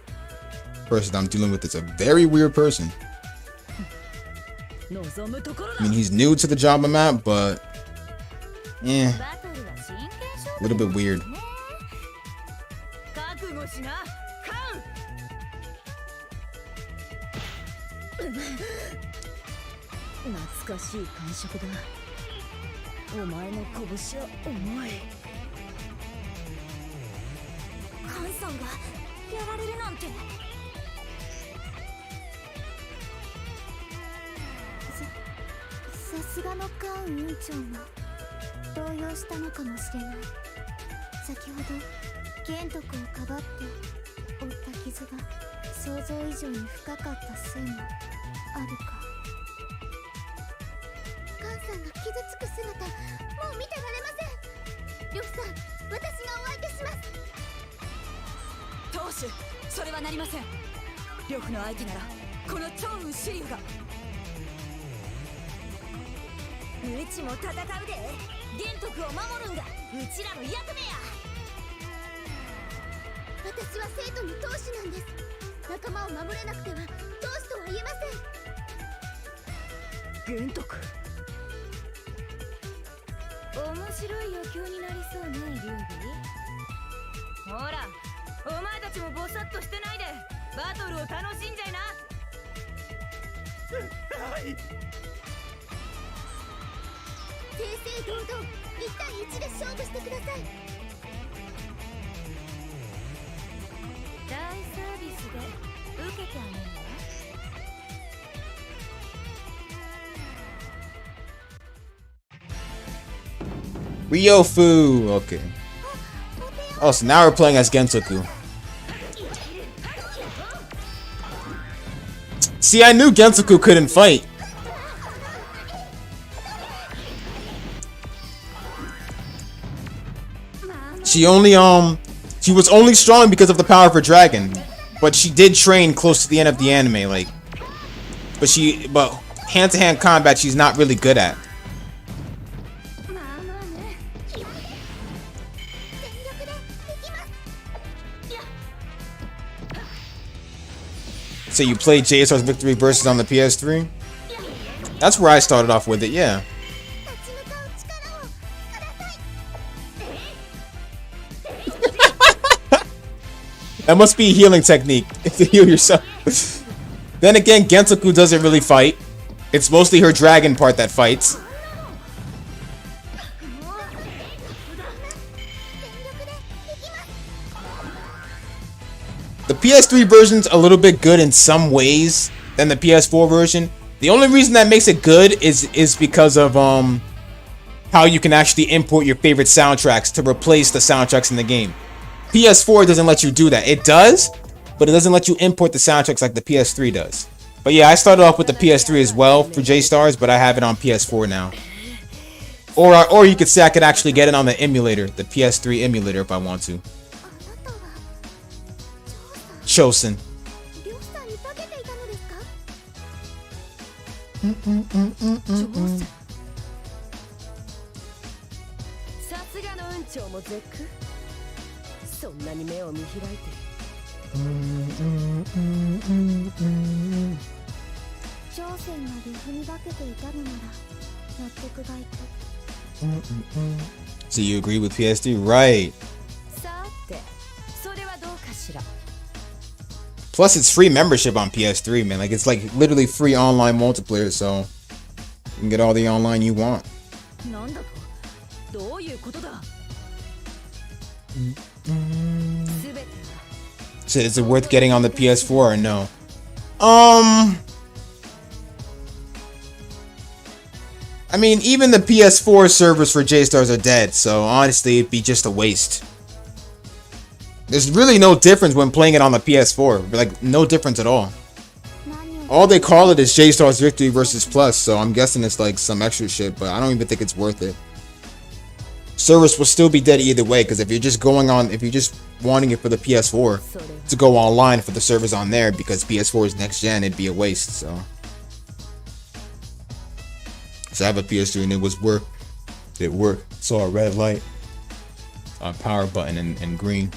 person I'm dealing with is a very weird person. I mean, he's new to the job I'm at, but a little bit weird. 懐かしい感触だ。お前の拳は重い。カンさんがやられるなんて。さすがのカウン委員長も動揺したのかもしれない。先ほど玄徳をかばって負った傷が想像以上に深かったせいもあるか。カンさんが傷つく姿もう見てられません。呂布さん、私がお相手します。当主、それはなりません。呂布の相手ならこの趙雲紫龍が。うちも戦うで。玄徳を守るんがうちらの役目や。私は生徒の当主なんです。仲間を守れなくては当主とは言えません。玄徳、面白い余興になりそうね、劉備。ほら、お前たちもぼさっとしてないでバトルを楽しんじゃいな。はい。正々堂々1対1で勝負してください。大サービスで受けてあげるわ。Ryofu. Okay. Oh, so now we're playing as Gentoku. See, I knew Gentoku couldn't fight. She was only strong because of the power of her dragon, but she did train close to the end of the anime, like, but hand-to-hand combat she's not really good at. So you played JSR's Victory Versus on the PS3? That's where I started off with it, yeah. That must be a healing technique to heal yourself. Then again, Gentoku doesn't really fight. It's mostly her dragon part that fights. The PS3 version's a little bit good in some ways than the PS4 version. The only reason that makes it good is because of how you can actually import your favorite soundtracks to replace the soundtracks in the game. PS4 doesn't let you do that. It does, but it doesn't let you import the soundtracks like the PS3 does. But yeah, I started off with the PS3 as well for J-Stars, but I have it on PS4 now. Or you could say I could actually get it on the emulator, the PS3 emulator if I want to. Chosen. さすがの運長も絶句。そんなに目を見開いて。挑戦まで踏み分けていたのなら納得がいく。So you agree with PS3, right? さて、それはどうかしら。 Plus, it's free membership on PS3, man. Like, it's like literally free online multiplayer, so you can get all the online you want. なんだと？どういうことだ？ So is it worth getting on the PS4 or no? I mean, even the PS4 servers for J-Stars are dead, so honestly, it'd be just a waste. There's really no difference when playing it on the PS4. Like, no difference at all. All they call it is J-Stars Victory Versus Plus, so I'm guessing it's like some extra shit, but I don't even think it's worth it. Servers will still be dead either way, because if you're just wanting it for the PS4 to go online for the servers on there, because PS4 is next gen, it'd be a waste, so. So I have a PS3 and it worked. It worked. Saw a red light. Power button and green.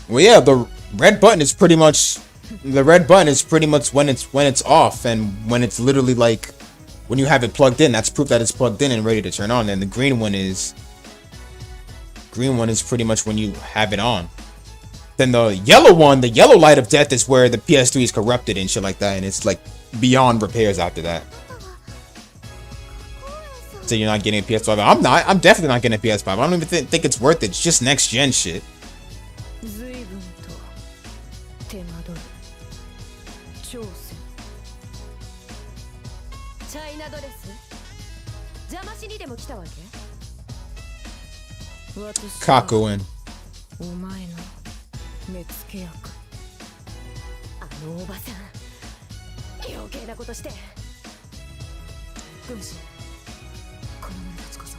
Well, yeah, the red button is pretty much when it's off, and when it's literally like when you have it plugged in, that's proof that it's plugged in and ready to turn on. And the green one is pretty much when you have it on. Then the yellow one, the yellow light of death, is where the PS3 is corrupted and shit like that, and it's like beyond repairs after that. So you're not getting a PS5. I'm definitely not getting a PS5. I don't even think it's worth it. It's just next gen shit. 邪魔しにでも来たわけ？私 Kakuin. お前の目付け役。あのおばさん余計なことして。軍師、この者たちこそ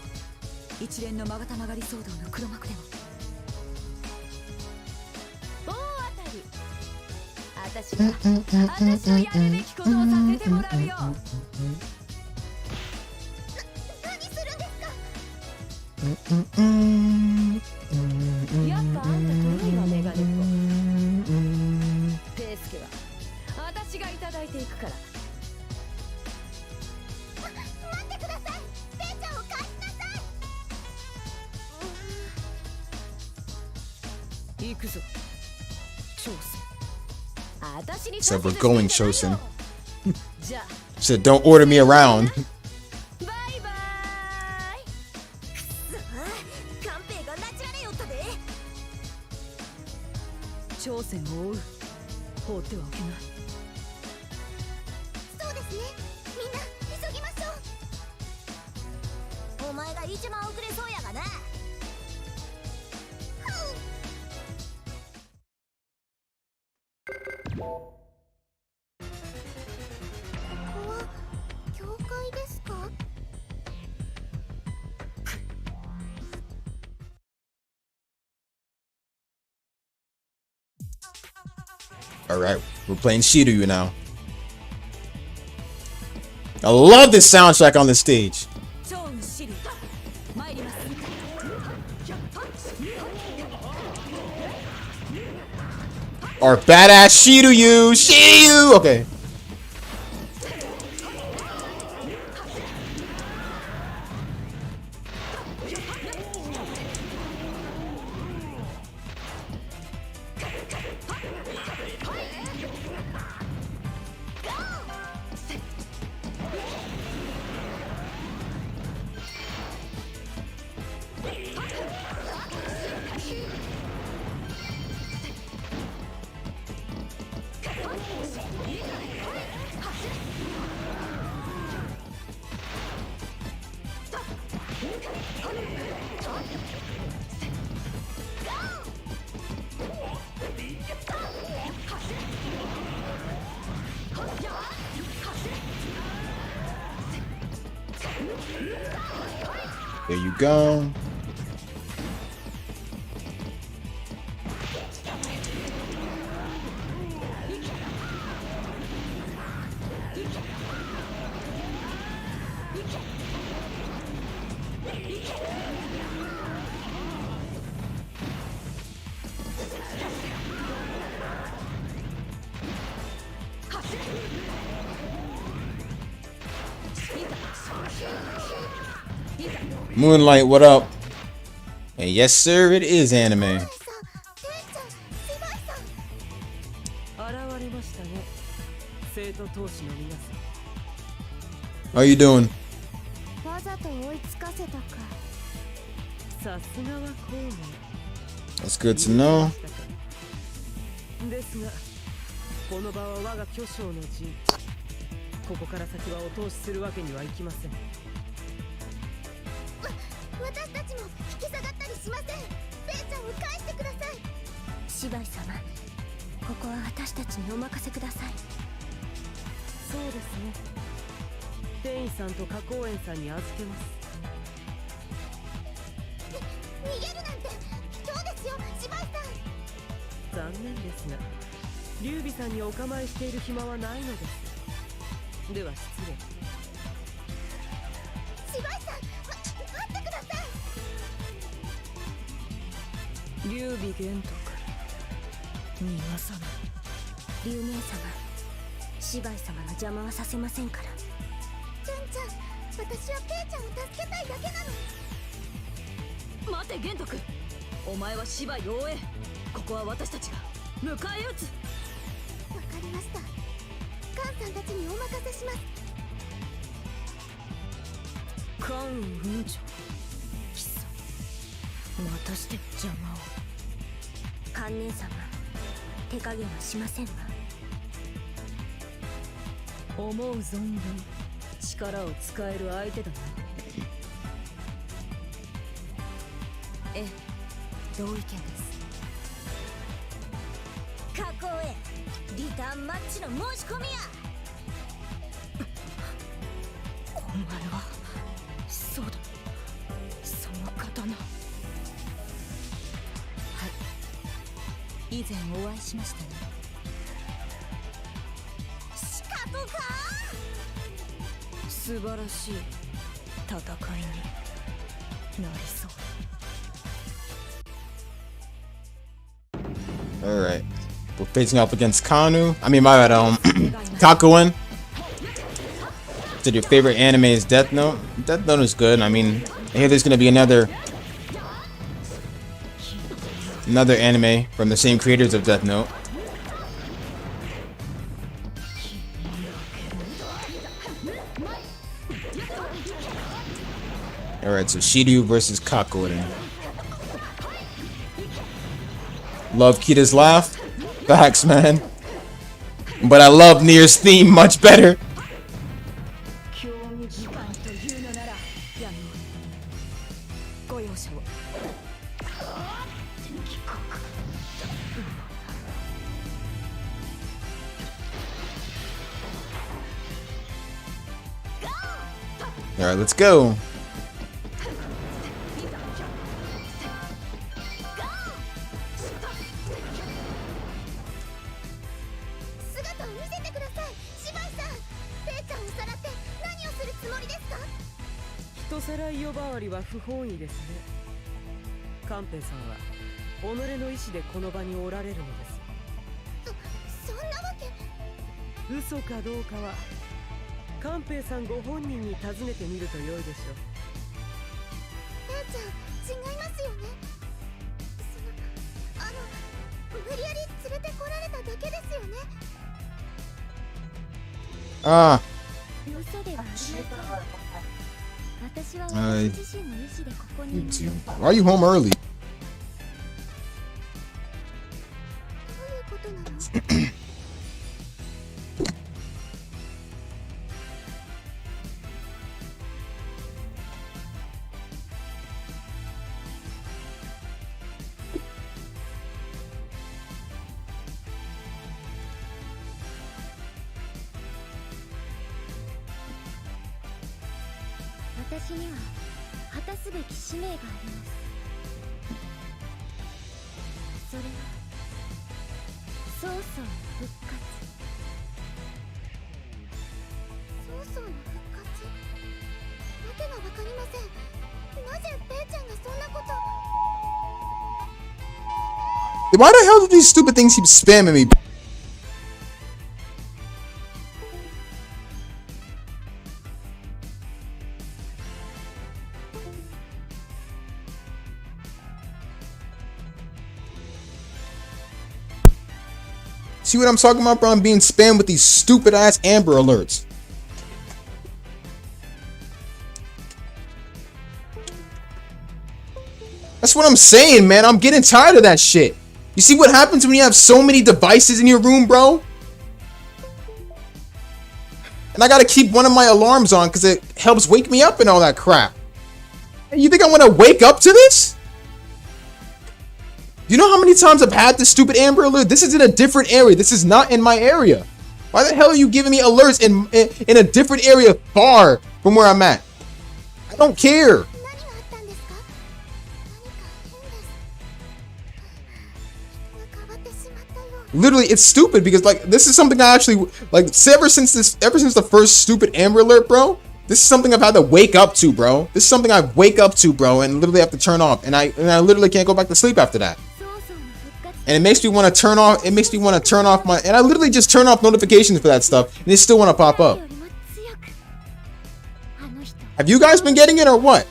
一連の勾玉狩り騒動の黒幕でも。大当たり。私のやるべきことをさせてもらうよ。何するんですか？やっぱあんた古いわ、メガネっ子。ペースケは私がいただいていくから。待ってください。ペイちゃんを返しなさい。行くぞ、挑戦。私に Said we're going, Chosen. じゃあ Said don't order me around. バイバイ。カンペイが拉致られよったで。挑戦を追う。放ってはおけない。そうですね。みんな急ぎましょう。お前が一番遅れそうやがな。ここは教会ですかAlright, we're playing Shiryu now. I love this soundtrack on this stage. 超ンシリ参ります。Our badass Shiryu! Shiryu! Okay. There you go. Moonlight, what up? And yes, sir, it is anime. さ、ペイちゃん、シバイさん。現れましたね、生徒投資の皆さん。 How you doing? わざと追いつかせたか。さすがは孔明。 That's good to know. ですが、この場は我が巨匠の陣。ここから先はお通しするわけにはいきません。私たちも引き下がったりしません。ペイちゃんを返してください。シバイ様、ここは私たちにお任せください。そうですね。店員さんと花公園さんに預けます。逃げるなんて卑怯ですよ、シバイさん。残念ですが、劉備さんにお構いしている暇はないのです。では失礼。シバイさん、待ってください。劉備玄徳、皆様。竜明様、シバイ様の邪魔はさせませんから。ちゃんちゃん、私はペイちゃんを助けたいだけなの。待て玄徳、お前は芝居を終え、ここは私たちが迎え撃つ。わかりました。カンさんたちにお任せします。関雲長、貴様、またして邪魔を。観念様、手加減はしませんわ。思う存分力を使える相手だな。ええ、同意見です。加工へリターンマッチの申し込みや。お前はそうだ、その刀。はい、以前お会いしましたね。しかとか素晴らしい戦いになりそう。 Alright. We're facing off against Kanu. I mean, my bad, Kakuen. Said your favorite anime is Death Note. Death Note is good. I mean, I hear there's gonna be another anime from the same creators of Death Note. Alright, so Shiryu versus Kakuen. Love Kita's laugh. Facts, man. But I love Nier's theme much better. Alright, let's go. Ah. YouTube. Why are you home early? Why the hell do these stupid things keep spamming me? See what I'm talking about, bro? I'm being spammed with these stupid ass Amber Alerts. That's what I'm saying, man. I'm getting tired of that shit. You see what happens when you have so many devices in your room, bro? And I gotta keep one of my alarms on because it helps wake me up and all that crap. You think I want to wake up to this? You know how many times I've had this stupid Amber Alert? This is in a different area. This is not in my area. Why the hell are you giving me alerts in a different area far from where I'm at? I don't care. Literally, it's stupid because like this is something I actually like ever since the first stupid Amber Alert, bro. This is something I've had to wake up to, bro. This is something I wake up to, bro, and literally have to turn off, and I literally can't go back to sleep after that. And it makes me want to turn off. It makes me want to turn off my. And I literally just turn off notifications for that stuff, and they still want to pop up. Have you guys been getting it or what?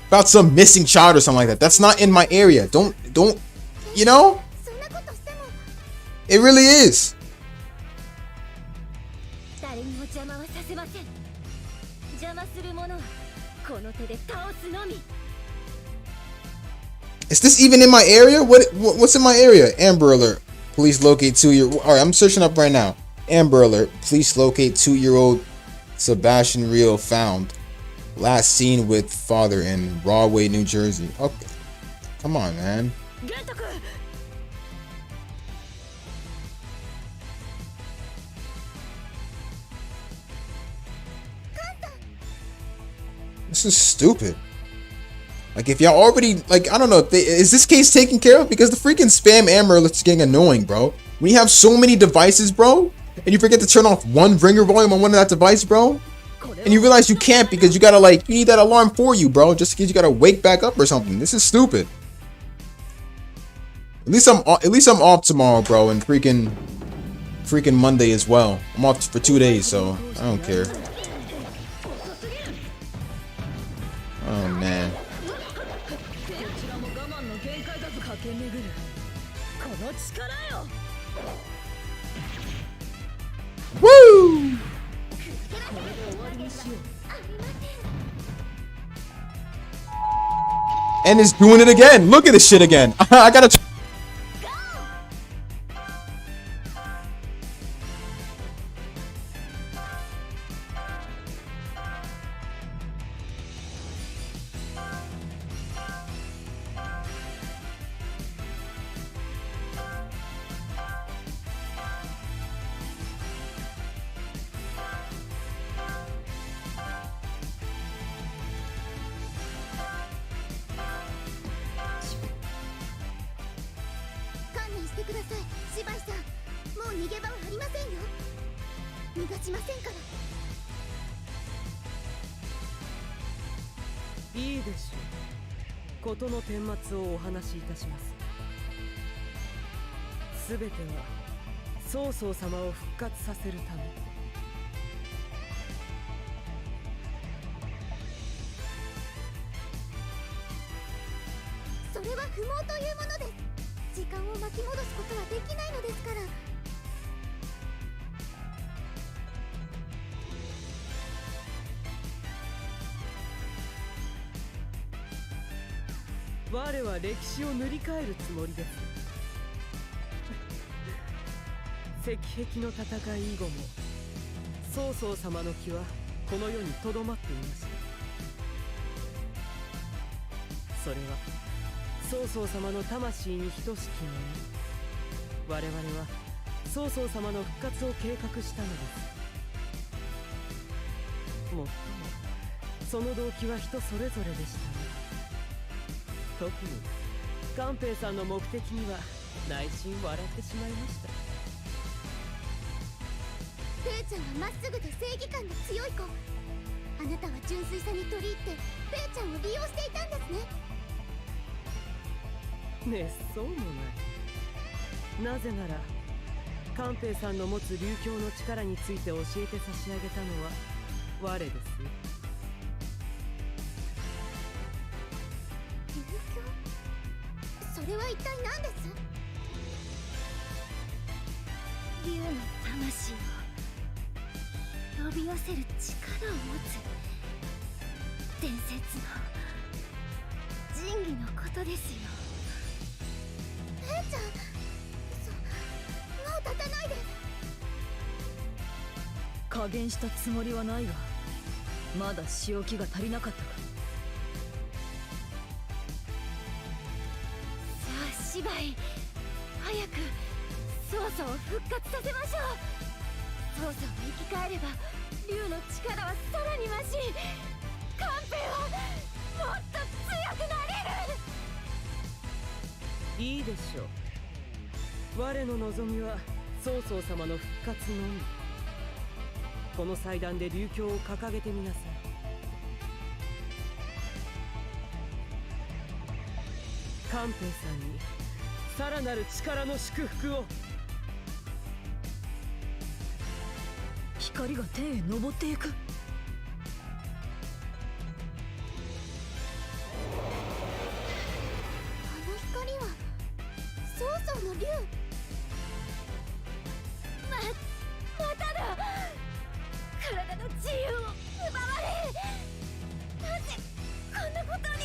About some missing child or something like that. That's not in my area. Don't. You know. It really is. Is this even in my area? What's in my area? Amber Alert. Please locate 2-year-old. All right, I'm searching up right now. Amber Alert. Please locate 2-year-old Sebastian Rio found. Last seen with father in Rahway, New Jersey. Okay. Come on, man. 玄斗君 This is stupid. Like, if y'all already, like, I don't know, if they, is this case taken care of? Because the freaking spam amber is getting annoying, bro. When you have so many devices, bro, and you forget to turn off one ringer volume on one of that device, bro, and you realize you can't because you gotta, like, you need that alarm for you, bro, just in case you gotta wake back up or something. This is stupid. At least I'm off tomorrow, bro, and freaking Monday as well. I'm off for 2 days, so I don't care. Oh man. どちらも我慢の限界だぞ駆け巡るこの力よ Woo! And it's doing it again. Look at this shit again. I gotta.いいでしょう。事の顛末をお話しいたします。すべては曹操様を復活させるため。それは不毛というものです。時間を巻き戻すことはできないのですから。我は歴史を塗り替えるつもりです。石壁の戦い以後も曹操様の気はこの世にとどまっていました。それは曹操様の魂に等しきもの。我々は曹操様の復活を計画したのです。もっともその動機は人それぞれでしたね。特に寛平さんの目的には内心笑ってしまいました。ペイちゃんはまっすぐで正義感が強い子。あなたは純粋さに取り入ってペイちゃんを利用していたんですね。めっそうもない。なぜなら寛平さんの持つ流教の力について教えて差し上げたのは我ですよ。それは一体何です？竜の魂を呼び寄せる力を持つ伝説の神器のことですよ。ペイちゃん、もう立たないで。加減したつもりはないがまだ仕置きが足りなかったか。芝居早く曹操を復活させましょう。曹操が生き返れば竜の力はさらに増し寛平はもっと強くなれる。いいでしょう。我の望みは曹操様の復活のみ。この祭壇で流教を掲げてみなさい。寛平さんにさらなる力の祝福を。光が天へ昇っていく。あの光は曹操の竜。まただ。体の自由を奪われ、なぜこんなことに。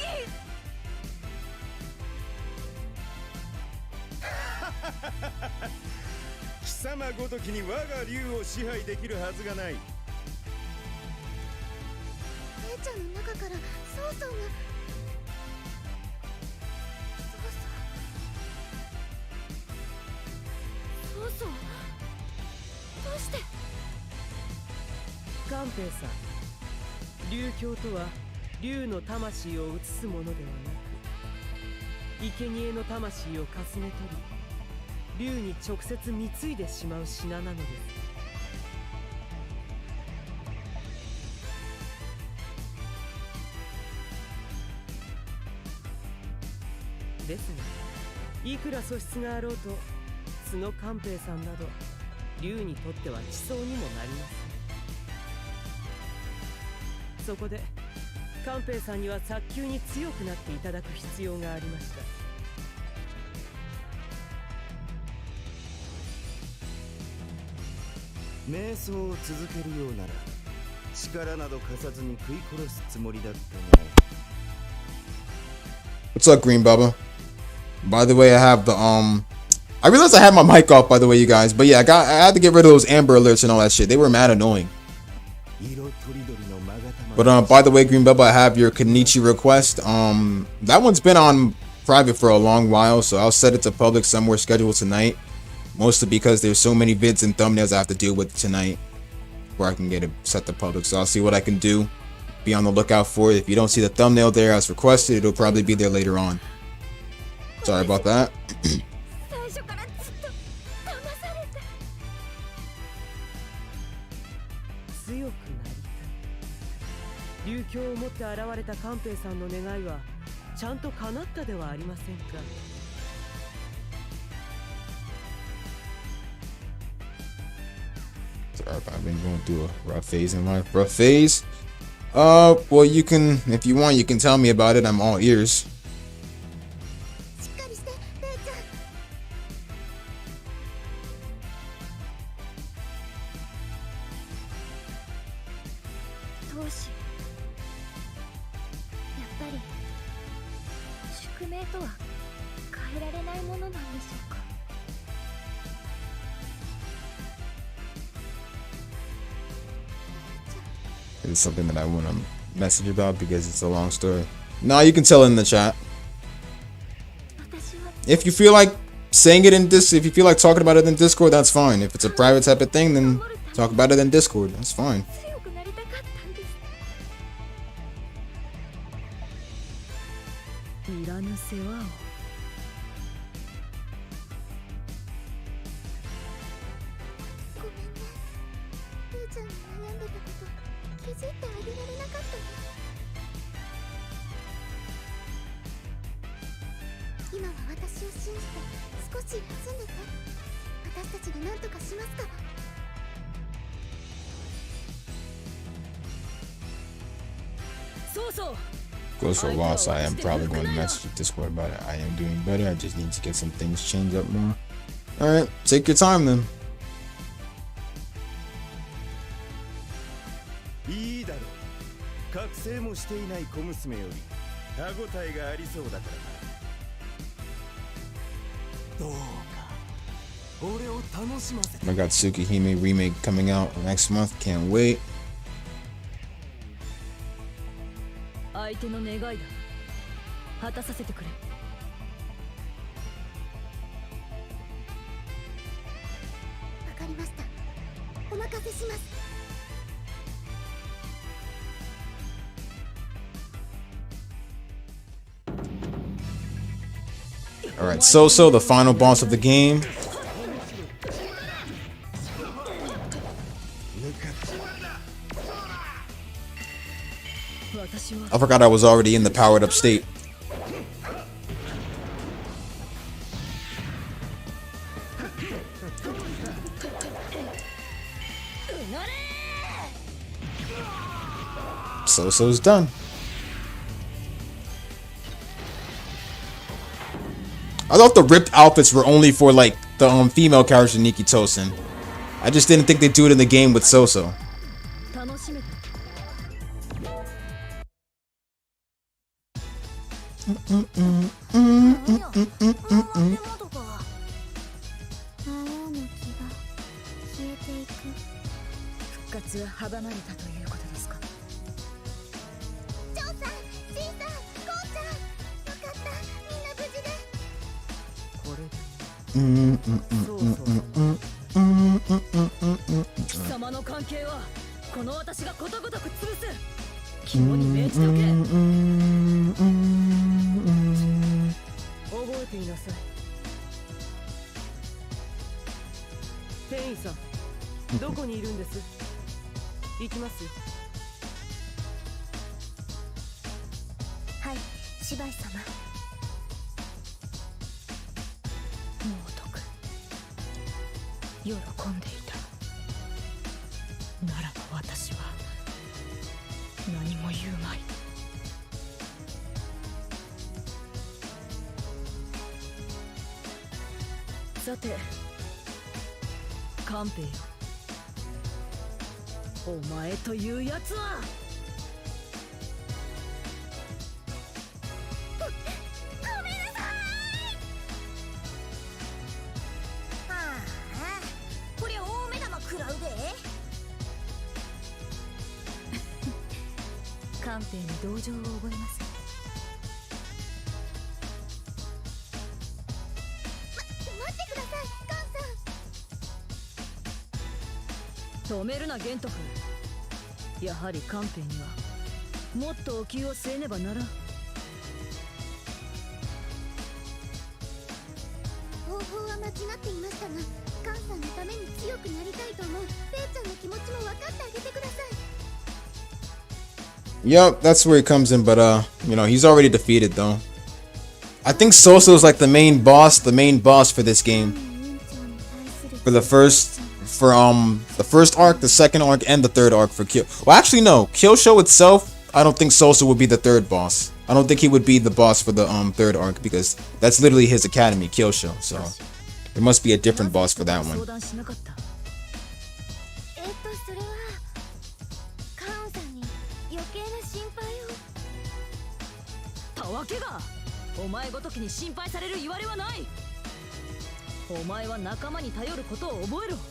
貴様ごときに我が竜を支配できるはずがない。姉ちゃんの中から曹操が曹操どうして？寛平さん、竜鏡とは竜の魂を移すものではなく、生贄の魂をかすめ取り竜に直接貢いでしまう品なのです。ですが、いくら素質があろうと角寛平さんなど竜にとっては地層にもなります。そこで寛平さんには早急に強くなっていただく必要がありました。瞑想を続けるようなら力など貸さずに食い殺すつもりだったね。 What's up, Green Bubba? By the way, I have the I realized I had my mic off, by the way, you guys. But yeah, I had to get rid of those Amber Alerts and all that shit. They were mad annoying. But by the way, Green Bubba, I have your Kenichi request. That one's been on private for a long while, so I'll set it to public somewhere scheduled tonight. Mostly because there's so many vids and thumbnails I have to deal with tonight where I can get it set to public. So I'll see what I can do. Be on the lookout for it. If you don't see the thumbnail there as requested, it'll probably be there later on. Sorry about that. 強くなりたい。竜鏡を持って現れた寛平さんの願いはちゃんと叶ったではありませんか。Sorry, I've been going through a rough phase in life. Rough phase? Well, you can, if you want, you can tell me about it. I'm all ears. しっかりして、ペイちゃん。当主、やっぱり宿命とは変えられないものなんでしょうか。It's something that I want to message about because it's a long story. No, you can tell it in the chat. If you feel like saying it in this, if you feel like talking about it in Discord, that's fine. If it's a private type of thing, then talk about it in Discord. That's fine. 強くなりたかったんです。いらぬ世話を。ごめんね。ペイちゃんが悩んでたこと気づいてあげられなかったね。今は私を信じて少し休んでて。私たちが何とかしますから。そうそう。 Goes for a while, so I am probably going to message Discord about it. I am doing better. I just need to get some things changed up more. Alright, take your time then. いいだろう。覚醒もしていない小娘より歯ごたえがありそうだからな。どうか俺を楽しませて。 I got Tsukihime remake coming out next month. Can't wait. 相手の願いだ。果たさせてくれ。わかりました。お任せします。 Alright, So-So, the final boss of the game. I forgot I was already in the powered up state. So-So's done. I thought the ripped outfits were only for like the female character Ikkitousen. I just didn't think they'd do it in the game with So-So. 楽しめた。復活は阻まれたということですか。貴様の関係はこの私がことごとく潰す。肝に銘じておけ。覚えていなさい。店員さん、どこにいるんです？行きますよ。はい、芝居様。猛毒、喜んでいた。ならば私は何も言うまい。さて官兵よ、お前というやつはこれ大目玉食らうで。官兵に同情を覚えます。待ってください、カンさん。止めるな玄徳。やはり官兵にはもっとお気を据えねばならん。方法は間違っていましたが、カンさんのために強くなりたいと思うペイちゃんの気持ちも分かってあげてください。 Yep, that's where he comes in, but you know, he's already defeated though. I think Soso is like the main boss for this game. For the first arc, the second arc, and the third arc for Kill. Well, actually no, Kyosho itself, I don't think Soso would be the third boss. I don't think he would be the boss for the third arc because that's literally his academy, Kyosho. So there must be a different boss for that one. それはカンさんに余計な心配を。たわけが、お前ごときに心配される言われはない。お前は仲間に頼ることを覚えろ。カ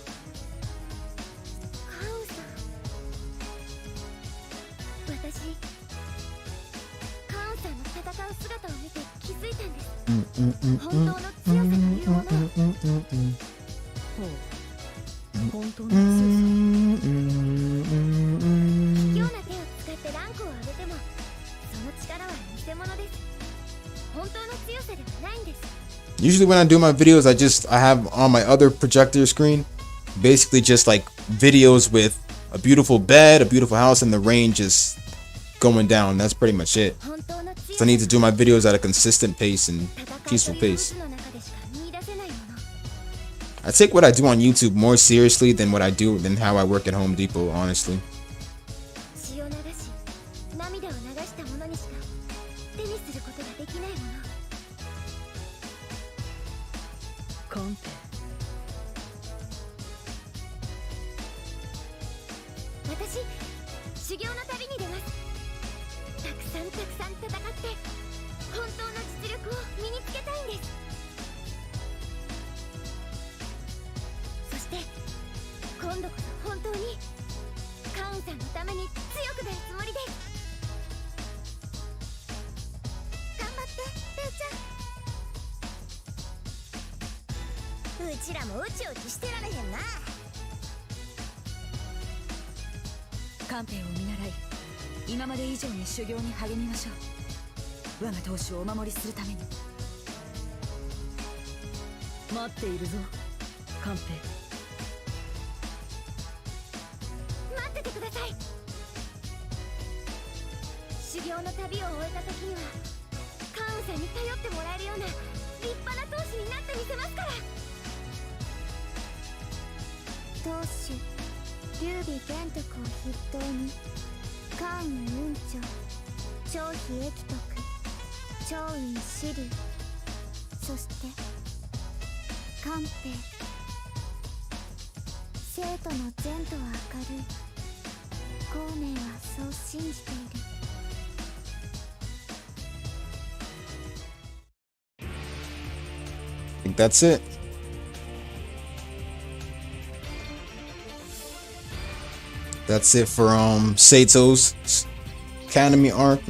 ンさん、私カンさんの戦う姿を見て気づいたんです。本当の強さというもの。本当の強さ。卑怯な手を使ってランクを上げてもその力は偽物です。本当の強さではないんです。 Usually when I do my videos, I have on my other projector screen basically just like videos with a beautiful bed, a beautiful house, and the rain just going down. That's pretty much it. So I need to do my videos at a consistent pace and peaceful pace. I take what I do on YouTube more seriously than how I work at Home Depot, honestly. 血を流し涙を流したものにしか手にすることができないもの。カンペ、私修行の旅に出ます。たくさん戦って本当の実力を身につけたいんです。そして今度こそ本当にカウンさんのために強くなるつもりです。頑張ってペイちゃん。うちらもうちうちしてられへんな。カンペを見習い、今まで以上に修行に励みましょう。我が当主をお守りするために。待っているぞ、カンペ。待っててください。修行の旅を終えた時にはカウンさんに頼ってもらえるような立派な当主になってみせますから。当主劉備玄徳を筆頭に関羽雲長、張飛益徳、張雲紫龍、そして官兵。生徒の前途は明るい。孔明はそう信じている。I think that's it. That's it for Seito's Academy arc.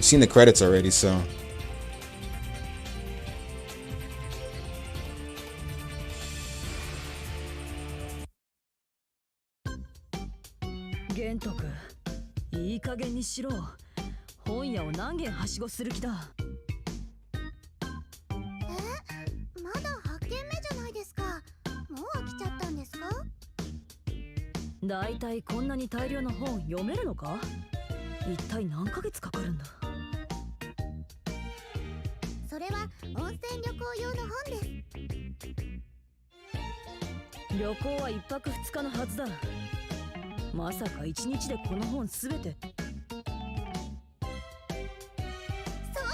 I've seen the credits already, so. 玄徳、いい加減にしろ。本屋を何軒はしごする気だ。まだ8軒目じゃないですか。もう飽きちゃったんですか？だいたいこんなに大量の本読めるのか？一体何ヶ月かかるんだ？それは温泉旅行用の本です。旅行は1泊2日のはずだ。まさか1日でこの本すべて。そう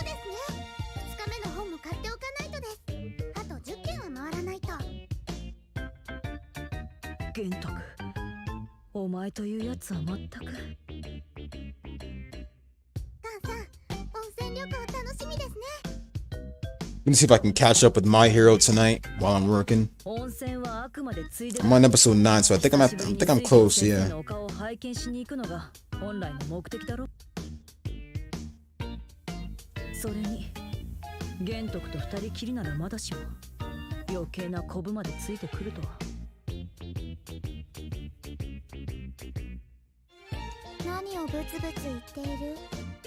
ですね。2日目の本も買っておかないとです。あと10軒は回らないと。玄徳、お前というやつは全く。ガンさん、温泉旅行楽しみですね。Let me see if I can catch up with My Hero tonight while I'm working. 温泉はあくまでついで。 I'm on episode 9, so I think I'm close, yeah. お顔を拝見しに行くのが本来の目的だろ。それに玄徳と二人きりならまだしも、余計なコブまでついてくるとは。何をブツブツ言っている？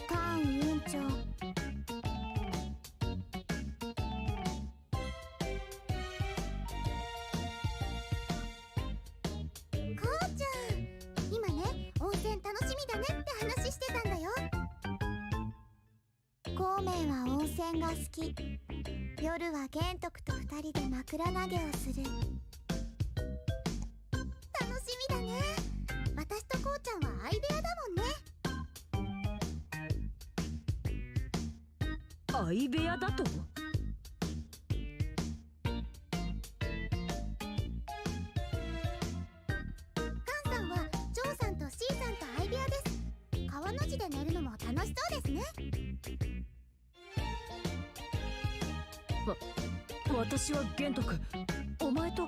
カーン委員長。孔明は温泉が好き。夜は玄徳と二人で枕投げをする。楽しみだね。私とこうちゃんは相部屋だもんね。相部屋だと？カンさんはジョーさんとシーさんと相部屋です。川の字で寝るのも楽しそうですね。私は玄徳、お前と。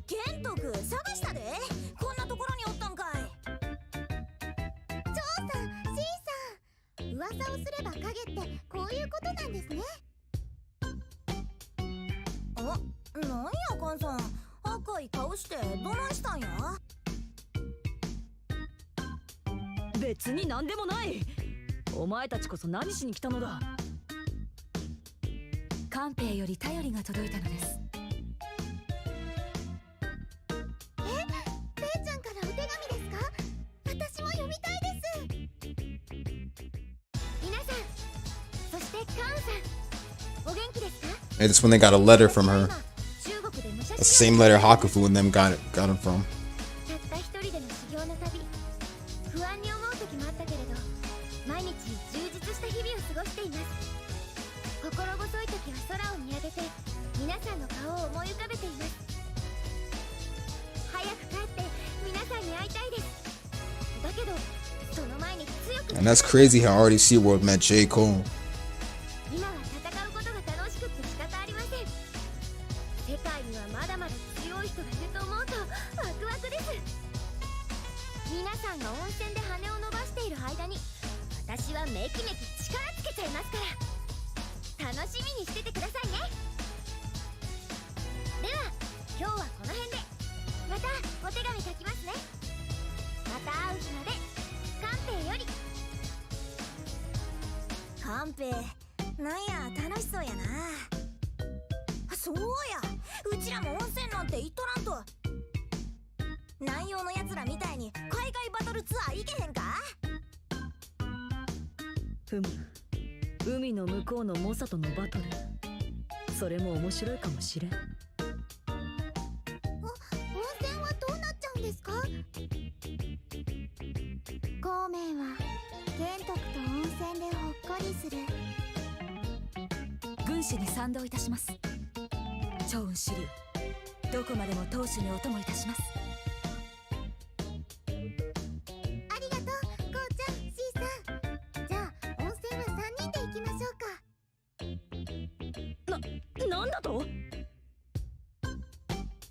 玄徳、探したで。こんなところにおったんかい。ジョーさん、シーさん、噂をすれば影ってこういうことなんですね。なんやカンさん、赤い顔してどないしたんや。別に何でもない。お前たちこそ何しに来たのだ。官兵より頼りが届いたのです。ペイちゃんからお手紙ですか？私も読みたいです。皆さん、そしてカーンさん、お元気ですか？ Hey, this when they got a letter from her. The same letter Hakufu and them got him from. たった一人での修行の旅、不安に思う時もあったけれど、毎日充実した日々を過ごしています。心細い時は空を見上げて皆さんの顔を思い浮かべています。早く帰って皆さんに会いたいです。だけどその前に強く。 And that's crazy how already SeaWorld met J. Cole. 今は戦うことが楽しくって仕方ありません。世界にはまだまだ強い人がいると思うとワクワクです。皆さんが温泉で羽を伸ばしている間に私はめきめき力つけちゃいますから、楽しみにしててくださいね。では今日はこの辺で。またお手紙書きますね。また会う日まで。官兵より。官兵、なんや楽しそうやな。そうや、うちらも温泉なんて行っとらんと。南洋のやつらみたいに海外バトルツアー行けへんか？ふむ、海の向こうの猛者とのバトル、それも面白いかもしれん。温泉はどうなっちゃうんですか？孔明は玄徳と温泉でほっこりする。軍師に賛同いたします。趙雲支流、どこまでも当主にお供いたします。ありがとう、こうちゃん、シーさん。じゃあ温泉は3人で行きましょうか。なんだと？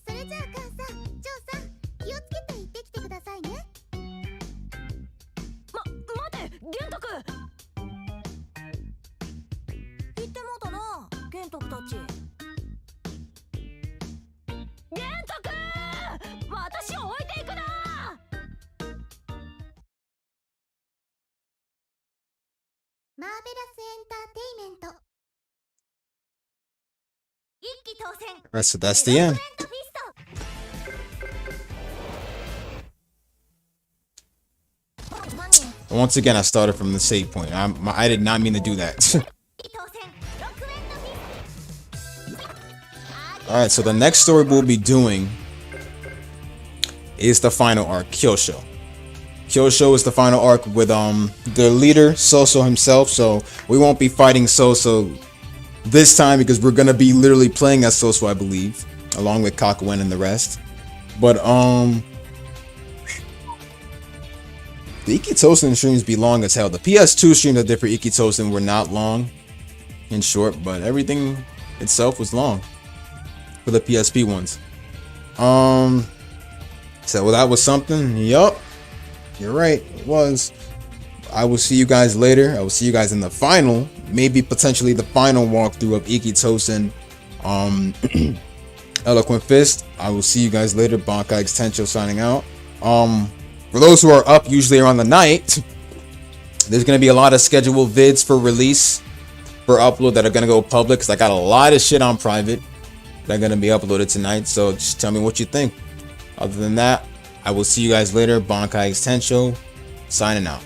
それじゃあカンさん、ジョーさん、マーベラスエンターテイメント。一気当選 Alright, so that's the end. フィスト本人 Once again, I started from the save point. I did not mean to do that. 当選ロックエンドフィスト Alright, so the next story we'll be doing is the final arc, Kyosho. Kyosho is the final arc with the leader, Soso himself. So we won't be fighting Soso this time because we're gonna be literally playing as Soso, I believe, along with Kakuen and the rest. But the Ikkitousen streams be long as hell. The PS2 streams that did for Ikkitousen were not long and short, but everything itself was long for the PSP ones. So that was something. Yup, you're right, it was. I will see you guys later. I will see you guys in the final, maybe potentially the final walkthrough of Ikkitousen Eloquent Fist. I will see you guys later. Bankai X Tencho signing out. For those who are up usually around the night, there's going to be a lot of scheduled vids for release, for upload, that are going to go public, because I got a lot of shit on private that are going to be uploaded tonight. So just tell me what you think. Other than that, I will see you guys later. Bankai X Tencho signing out.